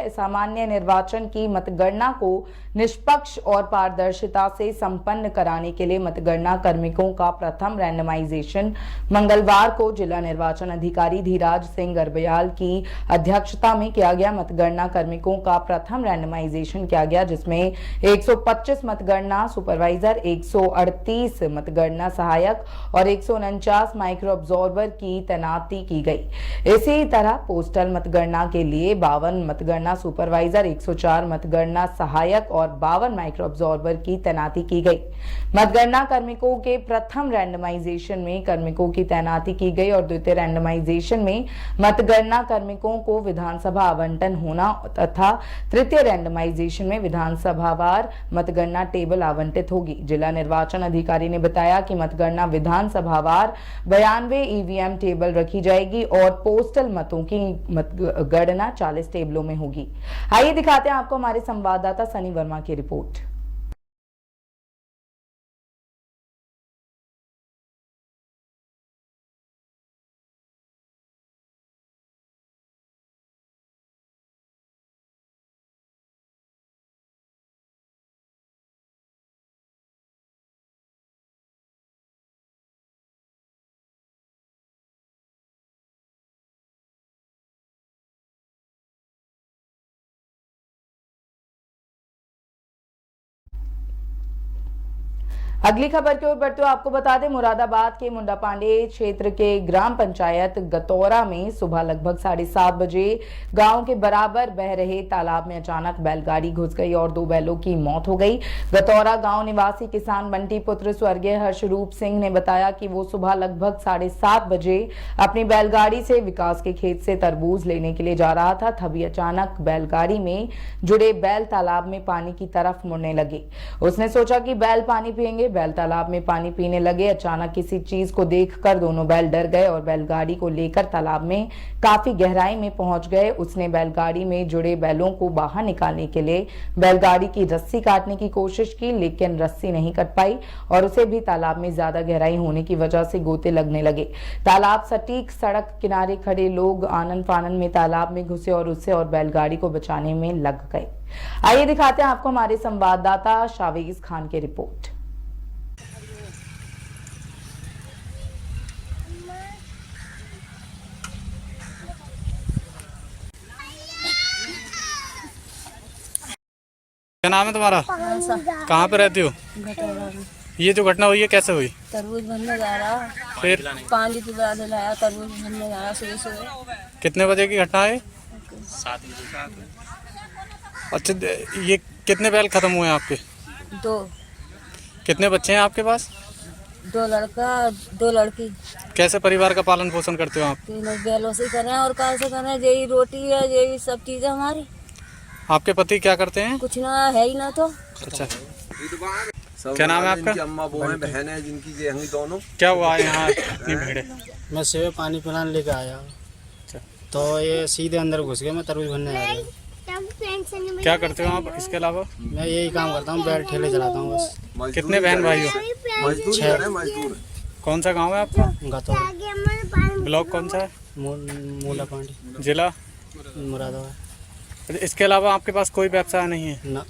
सामान्य निर्वाचन की मतगणना को निष्पक्ष और पारदर्शिता से संपन्न कराने के लिए मतगणना कार्मिकों का प्रथम रैंडमाइजेशन मंगलवार को जिला निर्वाचन अधिकारी धीराज सिंह गर्ब्याल की अध्यक्षता में किया गया। मतगणना कार्मिकों का प्रथम रैंडमाइजेशन किया गया, जिसमें 125 मतगणना सुपरवाइजर, 138 मतगणना सहायक और 149 माइक्रो ऑब्जर्वर की तैनाती की गई। इसी तरह पोस्टल मतगणना के लिए 52 मतगणना सुपरवाइजर, 104 मतगणना सहायक और 52 माइक्रो ऑब्जर्वर की तैनाती की गई। मतगणना कार्मिकों के प्रथम रैंडमाइजेशन में कार्मिकों की तैनाती की गई और द्वितीय रैंडमाइजेशन में मतगणना कार्मिकों को विधानसभा आवंटन होना तथा तृतीय रैंडमाइजेशन में विधानसभावार मतगणना टेबल आवंटित होगी। जिला निर्वाचन अधिकारी ने बताया कि मतगणना विधानसभावार 92 ईवीएम टेबल रखी जाएगी और पोस्टल मतों की मतगणना 40 टेबलों में होगी। आइए दिखाते हैं आपको हमारे संवाददाता सनी वर्मा की रिपोर्ट। अगली खबर की ओर बढ़ते हुए आपको बता दें, मुरादाबाद के मुंडा पांडे क्षेत्र के ग्राम पंचायत गतौरा में सुबह लगभग 7:30 बजे गांव के बराबर बह रहे तालाब में अचानक बैलगाड़ी घुस गई और 2 बैलों की मौत हो गई। गतौरा गांव निवासी किसान बंटी पुत्र स्वर्गीय हर्षरूप सिंह ने बताया कि वो सुबह लगभग 7:30 बजे अपनी बैलगाड़ी से विकास के खेत से तरबूज लेने के लिए जा रहा था, तभी अचानक बैलगाड़ी में जुड़े बैल तालाब में पानी की तरफ मुड़ने लगे। उसने सोचा कि बैल पानी पिएंगे, बैल तालाब में पानी पीने लगे। अचानक किसी चीज को देखकर दोनों बैल डर गए और बैलगाड़ी को लेकर तालाब में काफी गहराई में पहुंच गए। उसने बैलगाड़ी में जुड़े बैलों को बाहर निकालने के लिए बैलगाड़ी की रस्सी काटने की कोशिश की, लेकिन रस्सी नहीं कट पाई और उसे भी तालाब में ज्यादा गहराई होने की वजह से गोते लगने लगे। तालाब सटीक सड़क किनारे खड़े लोग आनन फानन में तालाब में घुसे और उससे और बैलगाड़ी को बचाने में लग गए। आइए दिखाते हैं आपको हमारे संवाददाता शावेज खान की रिपोर्ट। क्या नाम है तुम्हारा? कहाँ पे रहती हो? ये जो घटना हुई है कैसे हुई? तरबूज भरने जा रहा, फिर पानी की बड़ा लाया, तरबूज भरने जा रहा सुबह। कितने बजे की घटना है? 7 बजे। अच्छा, ये कितने बैल खत्म हुए हैं आपके? 2। कितने बच्चे हैं आपके पास? 2 लड़का 2 लड़की। कैसे परिवार का पालन पोषण करते हो आप? 3 बैलों से करें और कैसे करें, यही रोटी है, यही सब चीजें हमारी। आपके पति क्या करते हैं? कुछ ना है ही ना तो। अच्छा, क्या नाम है आपका? अम्मा वो हैं, बहन है जिनकी ये हैं दोनों। क्या हुआ है यहाँ इतनी भीड़ है? मैं सुबह पानी पिलाने लेके आया, तो ये सीधे अंदर घुस गए। मैं तरबूज भरने आ गया। क्या करते हो आप इसके अलावा? मैं यही काम करता हूँ, बैल ठेले चलाता हूँ बस। कितने बहन भाई हो? मजदूर। कौन सा गाँव है आपका? गतौरा। ब्लॉक कौन सा है? मूला पांडी, जिला मुरादाबाद। इसके अलावा आपके पास कोई व्यवसाय नहीं है? ना,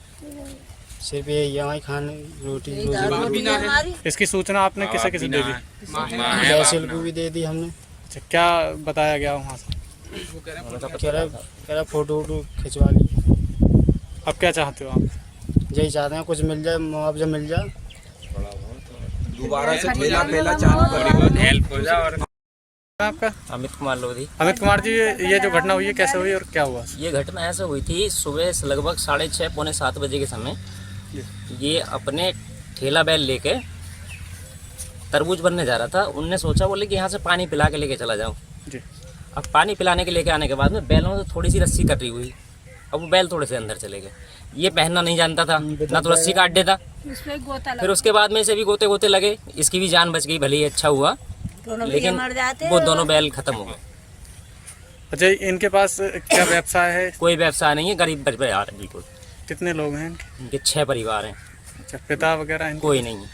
सिर्फ यही है हमारी खाने रोटी रोटी है हमारी। इसकी सूचना आपने किसे किसे दे दी? तहसील को भी दे दी हमने। अच्छा, क्या बताया गया वहाँ से? कह रहा फोटो वोटो खिंचवा ली। अब क्या चाहते हो आप? यही चाहते हैं कुछ मिल जाए, मुआवजा मिल जाए, दोबारा से ठेला पेला चालू कर हेल्प हो जाए। और आपका? अमित कुमार लोधी। अमित कुमार जी, ये जो घटना हुई है कैसे हुई और क्या हुआ? ये घटना ऐसे हुई थी सुबह लगभग 6:30 पौने 7 बजे के समय। ये अपने ठेला बैल लेके तरबूज बनने जा रहा था। उनने सोचा, बोले कि यहाँ से पानी पिला के लेके चला जाऊँ जी। अब पानी पिलाने के लेके आने के बाद में बैलों से थोड़ी सी रस्सी कटी हुई। अब वो बैल थोड़े से अंदर चले गए। ये पहनना नहीं जानता था, ना तो रस्सी काट देता। फिर उसके बाद में इसे भी गोते गोते लगे। इसकी भी जान बच गई, भले ही अच्छा हुआ, लेकिन वो दोनों बैल खत्म हो गए। अच्छा, इनके पास क्या व्यवसाय है? कोई व्यवसाय नहीं है, गरीब परिवार है बिल्कुल। कितने लोग हैं इनके? इनके 6 परिवार हैं। अच्छा, पिता वगैरह इनके? कोई नहीं है।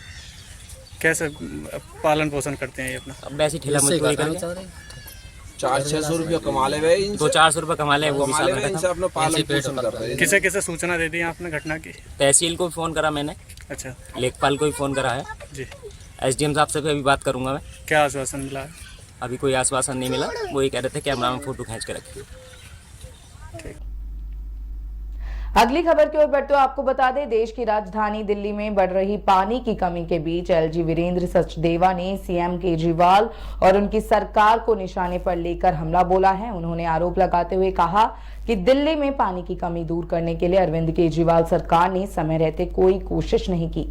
कैसे पालन पोषण करते हैं ये अपना? अब वैसे ठेला मजदूरी करके 400-600 रुपया कमा ले भाई। 200-400 रुपये कमा ले, वो भी साथ में इनसे खत्म। अपना पालन पोषण कर रहे हैं। किसे किसे सूचना दे दी आपने घटना की? तहसील को भी फ़ोन करा मैंने, अच्छा लेखपाल को भी फ़ोन करा है, जी। एसडीएम साहब से भी अभी बात करूंगा मैं। क्या आश्वासन मिला है? अभी कोई आश्वासन नहीं मिला। वो ये कह रहे थे कैमरा में फ़ोटो खींच के रखिए। अगली खबर की ओर बढ़ते हुए आपको बता दें, देश की राजधानी दिल्ली में बढ़ रही पानी की कमी के बीच एलजी वीरेंद्र सचदेवा ने सीएम केजरीवाल और उनकी सरकार को निशाने पर लेकर हमला बोला है। उन्होंने आरोप लगाते हुए कहा कि दिल्ली में पानी की कमी दूर करने के लिए अरविंद केजरीवाल सरकार ने समय रहते कोई कोशिश नहीं की।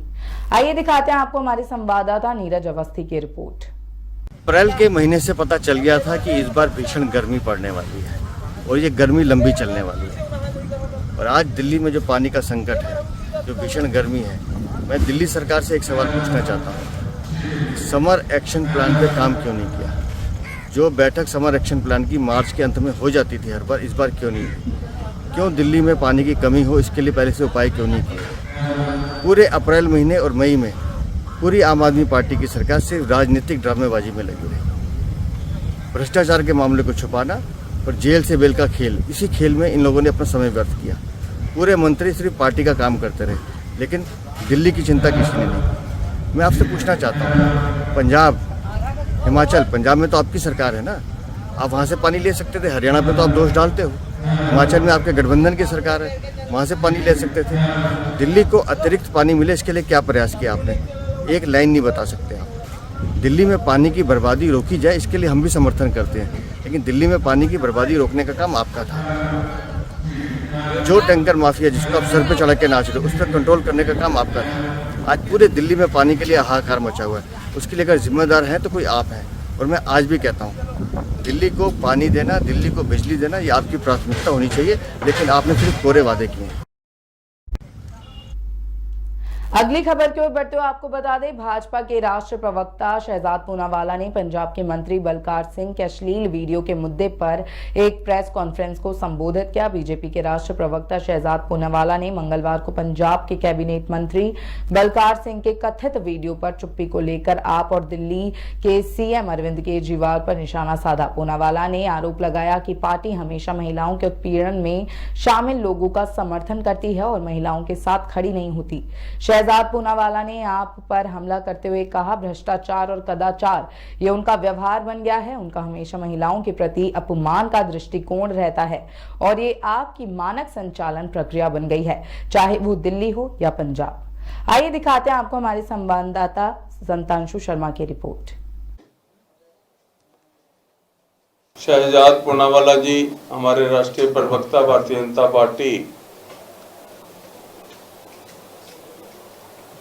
आइए दिखाते हैं आपको हमारे संवाददाता नीरज अवस्थी की रिपोर्ट। अप्रैल के महीने से पता चल गया था कि इस बार भीषण गर्मी पड़ने वाली है और ये गर्मी लंबी चलने वाली है। और आज दिल्ली में जो पानी का संकट है, जो भीषण गर्मी है, मैं दिल्ली सरकार से एक सवाल पूछना चाहता हूँ, समर एक्शन प्लान पे काम क्यों नहीं किया? जो बैठक समर एक्शन प्लान की मार्च के अंत में हो जाती थी हर बार, इस बार क्यों नहीं हुई? क्यों दिल्ली में पानी की कमी हो इसके लिए पहले से उपाय क्यों नहीं किए? पूरे अप्रैल महीने और मई में पूरी आम आदमी पार्टी की सरकार सिर्फ राजनीतिक ड्रामेबाजी में लगी रही। भ्रष्टाचार के मामले को छुपाना और जेल से बेल का खेल, इसी खेल में इन लोगों ने अपना समय व्यर्थ किया। पूरे मंत्री सिर्फ पार्टी का काम करते रहे, लेकिन दिल्ली की चिंता किसी ने नहीं की। मैं आपसे पूछना चाहता हूँ, पंजाब, हिमाचल, पंजाब में तो आपकी सरकार है ना, आप वहाँ से पानी ले सकते थे। हरियाणा पे तो आप दोष डालते हो। हिमाचल में आपके गठबंधन की सरकार है, वहाँ से पानी ले सकते थे। दिल्ली को अतिरिक्त पानी मिले, इसके लिए क्या प्रयास किया आपने? एक लाइन नहीं बता सकते आप। दिल्ली में पानी की बर्बादी रोकी जाए, इसके लिए हम भी समर्थन करते हैं, लेकिन दिल्ली में पानी की बर्बादी रोकने का काम आपका था। जो टैंकर माफिया जिसको आप सर पे चढ़ा के नाच रहे हो, उस पर कंट्रोल करने का काम आपका था। आज पूरे दिल्ली में पानी के लिए हाहाकार मचा हुआ है। उसके लिए अगर जिम्मेदार हैं तो कोई आप हैं। और मैं आज भी कहता हूँ, दिल्ली को पानी देना, दिल्ली को बिजली देना, ये आपकी प्राथमिकता होनी चाहिए, लेकिन आपने सिर्फ कोरे वादे किए हैं। अगली खबर की ओर बढ़ते हुए आपको बता दें, भाजपा के राष्ट्रीय प्रवक्ता शहजाद पूनावाला ने पंजाब के मंत्री बलकार सिंह के अश्लील वीडियो के मुद्दे पर एक प्रेस कॉन्फ्रेंस को संबोधित किया। बीजेपी के राष्ट्रीय प्रवक्ता शहजाद पूनावाला ने मंगलवार को पंजाब के कैबिनेट मंत्री बलकार सिंह के कथित वीडियो पर चुप्पी को लेकर आप और दिल्ली के सीएम अरविंद केजरीवाल पर निशाना साधा। पूनावाला ने आरोप लगाया कि पार्टी हमेशा महिलाओं के उत्पीड़न में शामिल लोगों का समर्थन करती है और महिलाओं के साथ खड़ी नहीं होती। शहजाद पूनावाला ने आप पर हमला करते हुए कहा, भ्रष्टाचार और कदाचार ये उनका व्यवहार बन गया है। उनका हमेशा महिलाओं के प्रति अपमान का दृष्टिकोण रहता है और ये आपकी मानक संचालन प्रक्रिया बन गई है, चाहे वो दिल्ली हो या पंजाब। आइए दिखाते हैं आपको हमारे संवाददाता संतांशु शर्मा की रिपोर्ट। शहजाद पूनावाला जी हमारे राष्ट्रीय प्रवक्ता भारतीय जनता पार्टी,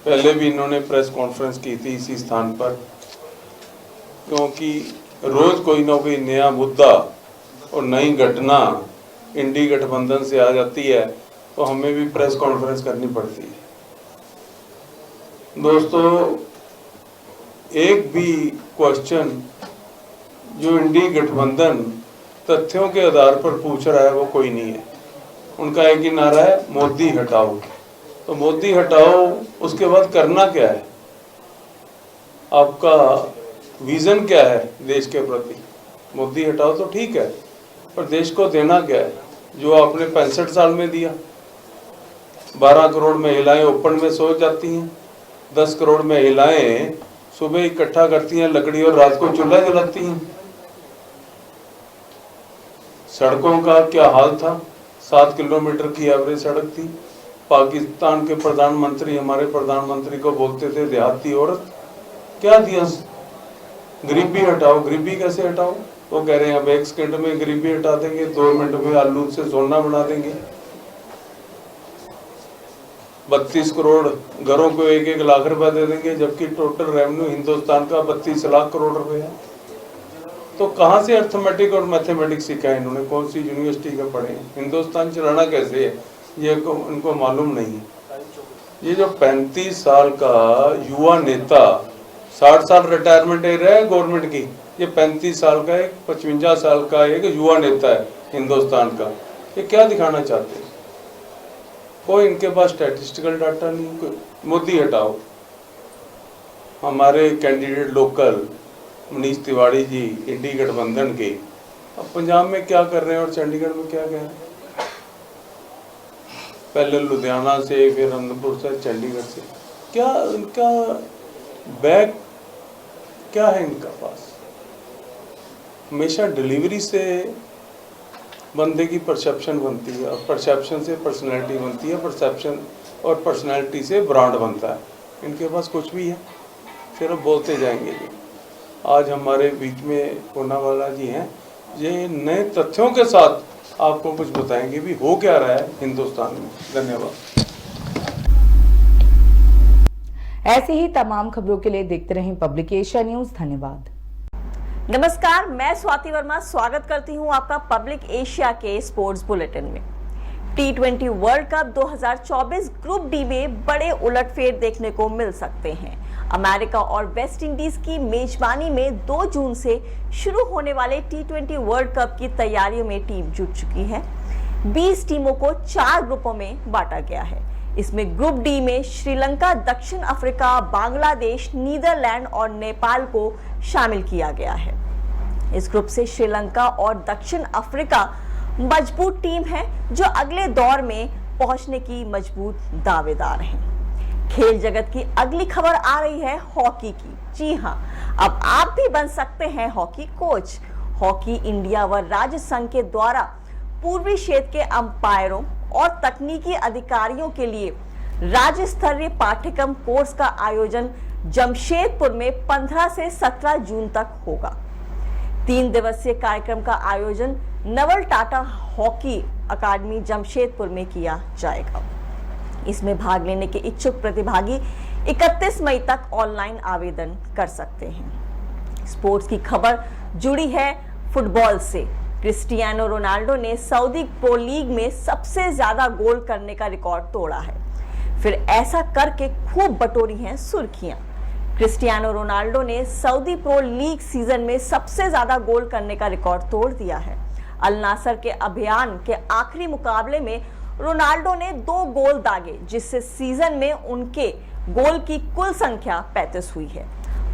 पहले भी इन्होंने प्रेस कॉन्फ्रेंस की थी इसी स्थान पर, क्योंकि रोज कोई ना कोई नया मुद्दा और नई घटना इंडी गठबंधन से आ जाती है, तो हमें भी प्रेस कॉन्फ्रेंस करनी पड़ती है। दोस्तों, एक भी क्वेश्चन जो इंडी गठबंधन तथ्यों के आधार पर पूछ रहा है वो कोई नहीं है। उनका एक ही नारा है, मोदी हटाओ। तो मोदी हटाओ, उसके बाद करना क्या है? आपका विजन क्या है देश के प्रति? मोदी हटाओ तो ठीक है, पर देश को देना क्या है जो आपने 65 साल में दिया? 12 करोड़ महिलाएं ओपन में सो जाती हैं, 10 करोड़ महिलाएं सुबह इकट्ठा करती हैं लकड़ी और रात को चूल्हा जलाती हैं। सड़कों का क्या हाल था, 7 किलोमीटर की एवरेज सड़क थी। पाकिस्तान के प्रधानमंत्री हमारे प्रधानमंत्री को बोलते थे देहाती औरत। क्या दिया, गरीबी हटाओ। गरीबी कैसे हटाओ? वो कह रहे हैं अब 1 सेकंड में गरीबी हटा देंगे, 2 मिनट में आलू से सोना बना देंगे। 32 करोड़ घरों को 1-1 लाख रुपए दे देंगे, जबकि टोटल रेवेन्यू हिंदुस्तान का 32 लाख करोड़ रुपए है। तो कहाँ से अर्थमेटिक और मैथमेटिक्स सीखा है इन्होंने, कौन सी यूनिवर्सिटी का पढ़े हैं? हिंदुस्तान चलाना कैसे है ये उनको मालूम नहीं है। ये जो 35 साल का युवा नेता, 60 साल रिटायरमेंट एज है गवर्नमेंट की, ये 35 साल का एक 55 साल का एक युवा नेता है हिंदुस्तान का। ये क्या दिखाना चाहते हैं? कोई इनके पास स्टैटिस्टिकल डाटा नहीं। कोई मोदी हटाओ, हमारे कैंडिडेट लोकल मनीष तिवारी जी इंडी गठबंधन के, अब पंजाब में क्या कर रहे हैं और चंडीगढ़ में क्या कह रहे हैं? पहले लुधियाना से, फिर अनंतपुर से, चंडीगढ़ से। क्या इनका बैग क्या है इनका पास? हमेशा डिलीवरी से बंदे की परसेप्शन बनती है, और परसेप्शन से पर्सनैलिटी बनती है, परसेप्शन और पर्सनैलिटी से ब्रांड बनता है। इनके पास कुछ भी है, सिर्फ बोलते जाएंगे जी। आज हमारे बीच में पूनावाला जी हैं, ये नए तथ्यों के साथ आपको कुछ बताएंगे भी हो क्या रहा है हिंदुस्तान में। धन्यवाद। ऐसी ही तमाम खबरों के लिए देखते रहें पब्लिक एशिया न्यूज। धन्यवाद। नमस्कार, मैं स्वाति वर्मा स्वागत करती हूं आपका पब्लिक एशिया के स्पोर्ट्स बुलेटिन में। T20 world cup 2024 group D में बड़े उलटफेर देखने को मिल सकते हैं। अमेरिका और वेस्ट इंडीज की मेजबानी में 2 जून से शुरू होने वाले T20 वर्ल्ड कप की तैयारियों में टीम जुट चुकी है। 20 टीमों को 4 ग्रुपों में बांटा गया है। इसमें ग्रुप डी में श्रीलंका, दक्षिण अफ्रीका, बांग्लादेश, नीदरलैंड और नेपाल को शामिल किया गया है। इस ग्रुप से श्रीलंका और दक्षिण अफ्रीका मजबूत टीम है जो अगले दौर में पहुंचने की मजबूत दावेदार हैं। खेल जगत की अगली खबर आ रही है हॉकी की। जी हां, अब आप भी बन सकते हैं हॉकी कोच। हॉकी इंडिया व राज्य संघ के द्वारा पूर्वी क्षेत्र के अंपायरों और तकनीकी अधिकारियों के लिए राज्य स्तरीय पाठ्यक्रम कोर्स का आयोजन जमशेदपुर में 15 से 17 जून तक होगा। 3 दिवसीय कार्यक्रम का आयोजन नवल टाटा हॉकी अकादमी जमशेदपुर में किया जाएगा। इसमें भाग लेने के इच्छुक प्रतिभागी 31 मई तक ऑनलाइन आवेदन कर सकते हैं। स्पोर्ट्स की खबर जुड़ी है फुटबॉल से। क्रिस्टियानो रोनाल्डो ने सऊदी प्रो लीग में सबसे ज्यादा गोल करने का रिकॉर्ड तोड़ा है। फिर ऐसा करके खूब बटोरी हैं सुर्खियां। क्रिस्टियानो रोनाल्डो ने सऊदी प्रो लीग सीजन में सबसे ज्यादा गोल करने का रिकॉर्ड तोड़ दिया है। अल नासर के अभियान के आखिरी मुकाबले में रोनाल्डो ने 2 गोल दागे, जिससे सीजन में उनके गोल की कुल संख्या 35 हुई है।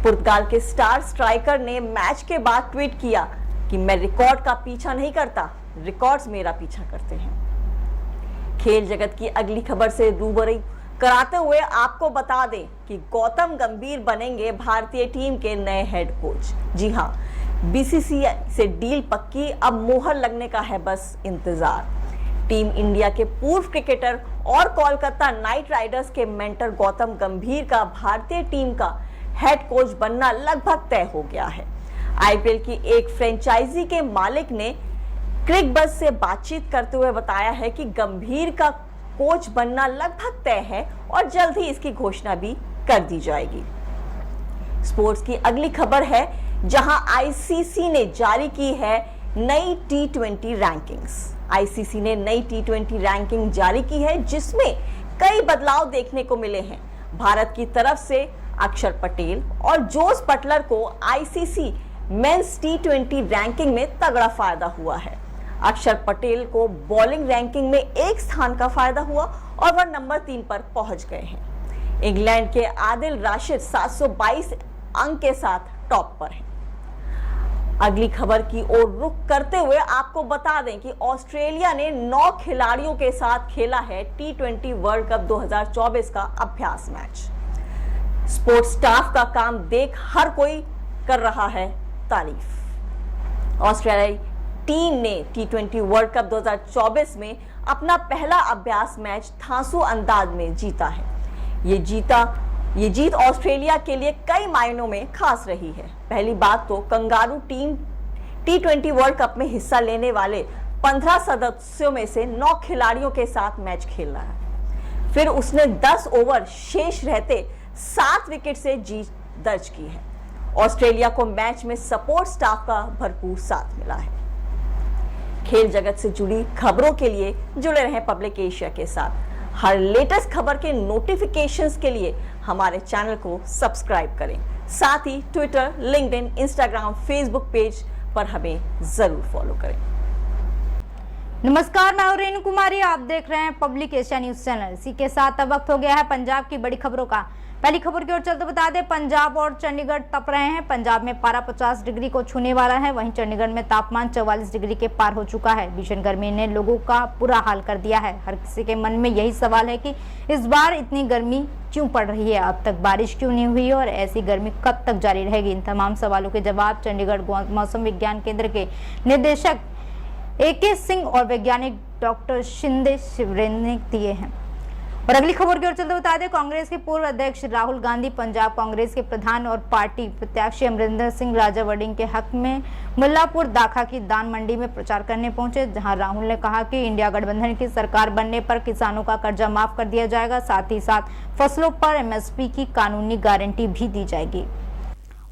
पुर्तगाल के स्टार स्ट्राइकर ने मैच के बाद ट्वीट किया कि मैं रिकॉर्ड का पीछा नहीं करता, रिकॉर्ड्स मेरा पीछा करते हैं। खेल जगत की अगली खबर से रूबरू कराते हुए आपको बता दें कि गौतम गंभीर बनेंगे भारतीय टीम के नए हेड कोच। जी हां, बीसीसीआई से डील पक्की, अब मोहर लगने का है बस इंतजार। टीम इंडिया के पूर्व क्रिकेटर और कोलकाता नाइट राइडर्स के मेंटर गौतम गंभीर का भारतीय टीम का हेड कोच बनना लगभग तय हो गया है। आईपीएल की एक फ्रेंचाइजी के मालिक ने क्रिकबज़ से बातचीत करते हुए बताया है कि गंभीर का कोच बनना लगभग तय है और जल्द ही इसकी घोषणा भी कर दी जाएगी। स्पोर्ट्स की अगली खबर है, जहां आईसीसी ने जारी की है नई T20 रैंकिंग्स। आईसीसी ने नई T20 रैंकिंग जारी की है, जिसमें कई बदलाव देखने को मिले हैं। भारत की तरफ से अक्षर पटेल और जोस बटलर को आईसीसी मेंस T20 रैंकिंग में तगड़ा फायदा हुआ है। अक्षर पटेल को बॉलिंग रैंकिंग में 1 स्थान का फायदा हुआ और वह नंबर 3 पर पहुंच गए हैं। इंग्लैंड के आदिल राशिद 722 अंक के साथ टॉप पर हैं। अगली खबर की ओर रुख करते हुए आपको बता दें कि ऑस्ट्रेलिया ने 9 खिलाड़ियों के साथ खेला है T20 वर्ल्ड कप 2024 का अभ्यास मैच। स्पोर्ट्स स्टाफ का काम देख हर कोई कर रहा है तारीफ। ऑस्ट्रेलियाई टीम ने T20 वर्ल्ड कप 2024 में अपना पहला अभ्यास मैच धांसू अंदाज में जीता है। ये जीत ऑस्ट्रेलिया के लिए कई मायनों में खास रही है। पहली बात तो kangaroo team T20 world cup में हिस्सा लेने वाले 15 सदस्यों में से 9 खिलाड़ियों के साथ मैच खेल रहा है। फिर उसने 10 ओवर शेष रहते 7 विकेट से जीत दर्ज की है। ऑस्ट्रेलिया को मैच में सपोर्ट स्टाफ का भरपूर साथ मिला है। खेल जगत से जुड़ी खबरों के लिए जुड़े रहें पब्लिक एशिया के साथ। हर लेटेस्ट खबर के नोटिफिकेशंस के लिए हमारे चैनल को सब्सक्राइब करें। साथ ही Twitter, LinkedIn, Instagram, Facebook page पर हमें जरूर फॉलो करें। नमस्कार, मैं रेणु कुमारी, आप देख रहे हैं पब्लिक एशिया न्यूज चैनल। इसी के साथ अब वक्त हो गया है पंजाब की बड़ी खबरों का। पहली खबर की ओर चलते बता दें, पंजाब और चंडीगढ़ तप रहे हैं। पंजाब में पारा 50 डिग्री को छूने वाला है, वहीं चंडीगढ़ में तापमान 44 डिग्री के पार हो चुका है। भीषण गर्मी ने लोगों का बुरा हाल कर दिया है। हर किसी के मन में यही सवाल है कि इस बार इतनी गर्मी क्यों पड़ रही है, अब तक बारिश क्यों नहीं हुई और ऐसी गर्मी कब तक जारी रहेगी। इन तमाम सवालों के जवाब चंडीगढ़ मौसम विज्ञान केंद्र के निदेशक AK सिंह और वैज्ञानिक डॉक्टर शिंदे शिवरेंद्र ने दिए हैं। और अगली खबर की ओर चलते बता दें, कांग्रेस के पूर्व अध्यक्ष राहुल गांधी पंजाब कांग्रेस के प्रधान और पार्टी प्रत्याशी अमरिंदर सिंह राजा वडिंग के हक में मुल्लापुर दाखा की दान मंडी में प्रचार करने पहुंचे, जहां राहुल ने कहा कि इंडिया गठबंधन की सरकार बनने पर किसानों का कर्जा माफ कर दिया जाएगा, साथ ही साथ फसलों पर MSP की कानूनी गारंटी भी दी जाएगी।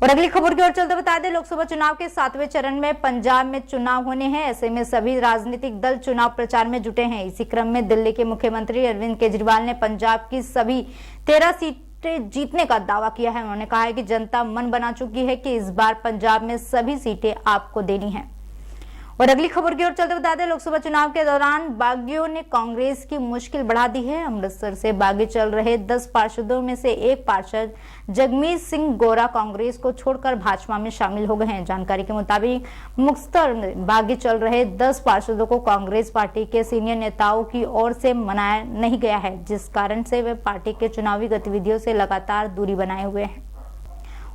और अगली खबर की ओर चलते बता दें, लोकसभा चुनाव के 7वें चरण में पंजाब में चुनाव होने हैं। ऐसे में सभी राजनीतिक दल चुनाव प्रचार में जुटे हैं। इसी क्रम में दिल्ली के मुख्यमंत्री अरविंद केजरीवाल ने पंजाब की सभी 13 सीटें जीतने का दावा किया है। उन्होंने कहा है कि जनता मन बना चुकी है कि इस बार पंजाब में सभी सीटें आपको देनी है। और अगली खबर की ओर चलते बता दें, लोकसभा चुनाव के दौरान बागियों ने कांग्रेस की मुश्किल बढ़ा दी है। अमृतसर से बागी चल रहे 10 पार्षदों में से एक पार्षद जगमीत सिंह गोरा कांग्रेस को छोड़कर भाजपा में शामिल हो गए हैं। जानकारी के मुताबिक मुक्तसर में बागी चल रहे 10 पार्षदों को कांग्रेस पार्टी के सीनियर नेताओं की ओर से मनाया नहीं गया है, जिस कारण से वे पार्टी के चुनावी गतिविधियों से लगातार दूरी बनाए हुए हैं।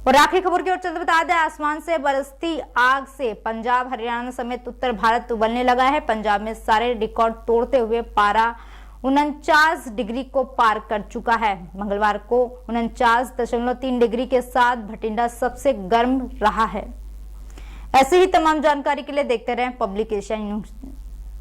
और आखिरी खबर की ओर चलते बता दें, आसमान से बरसती आग से पंजाब, हरियाणा समेत उत्तर भारत उबलने लगा है। पंजाब में सारे रिकॉर्ड तोड़ते हुए पारा 49 डिग्री को पार कर चुका है। मंगलवार को 49.3 डिग्री के साथ भटिंडा सबसे गर्म रहा है। ऐसी ही तमाम जानकारी के लिए देखते रहें पब्लिक एशिया न्यूज।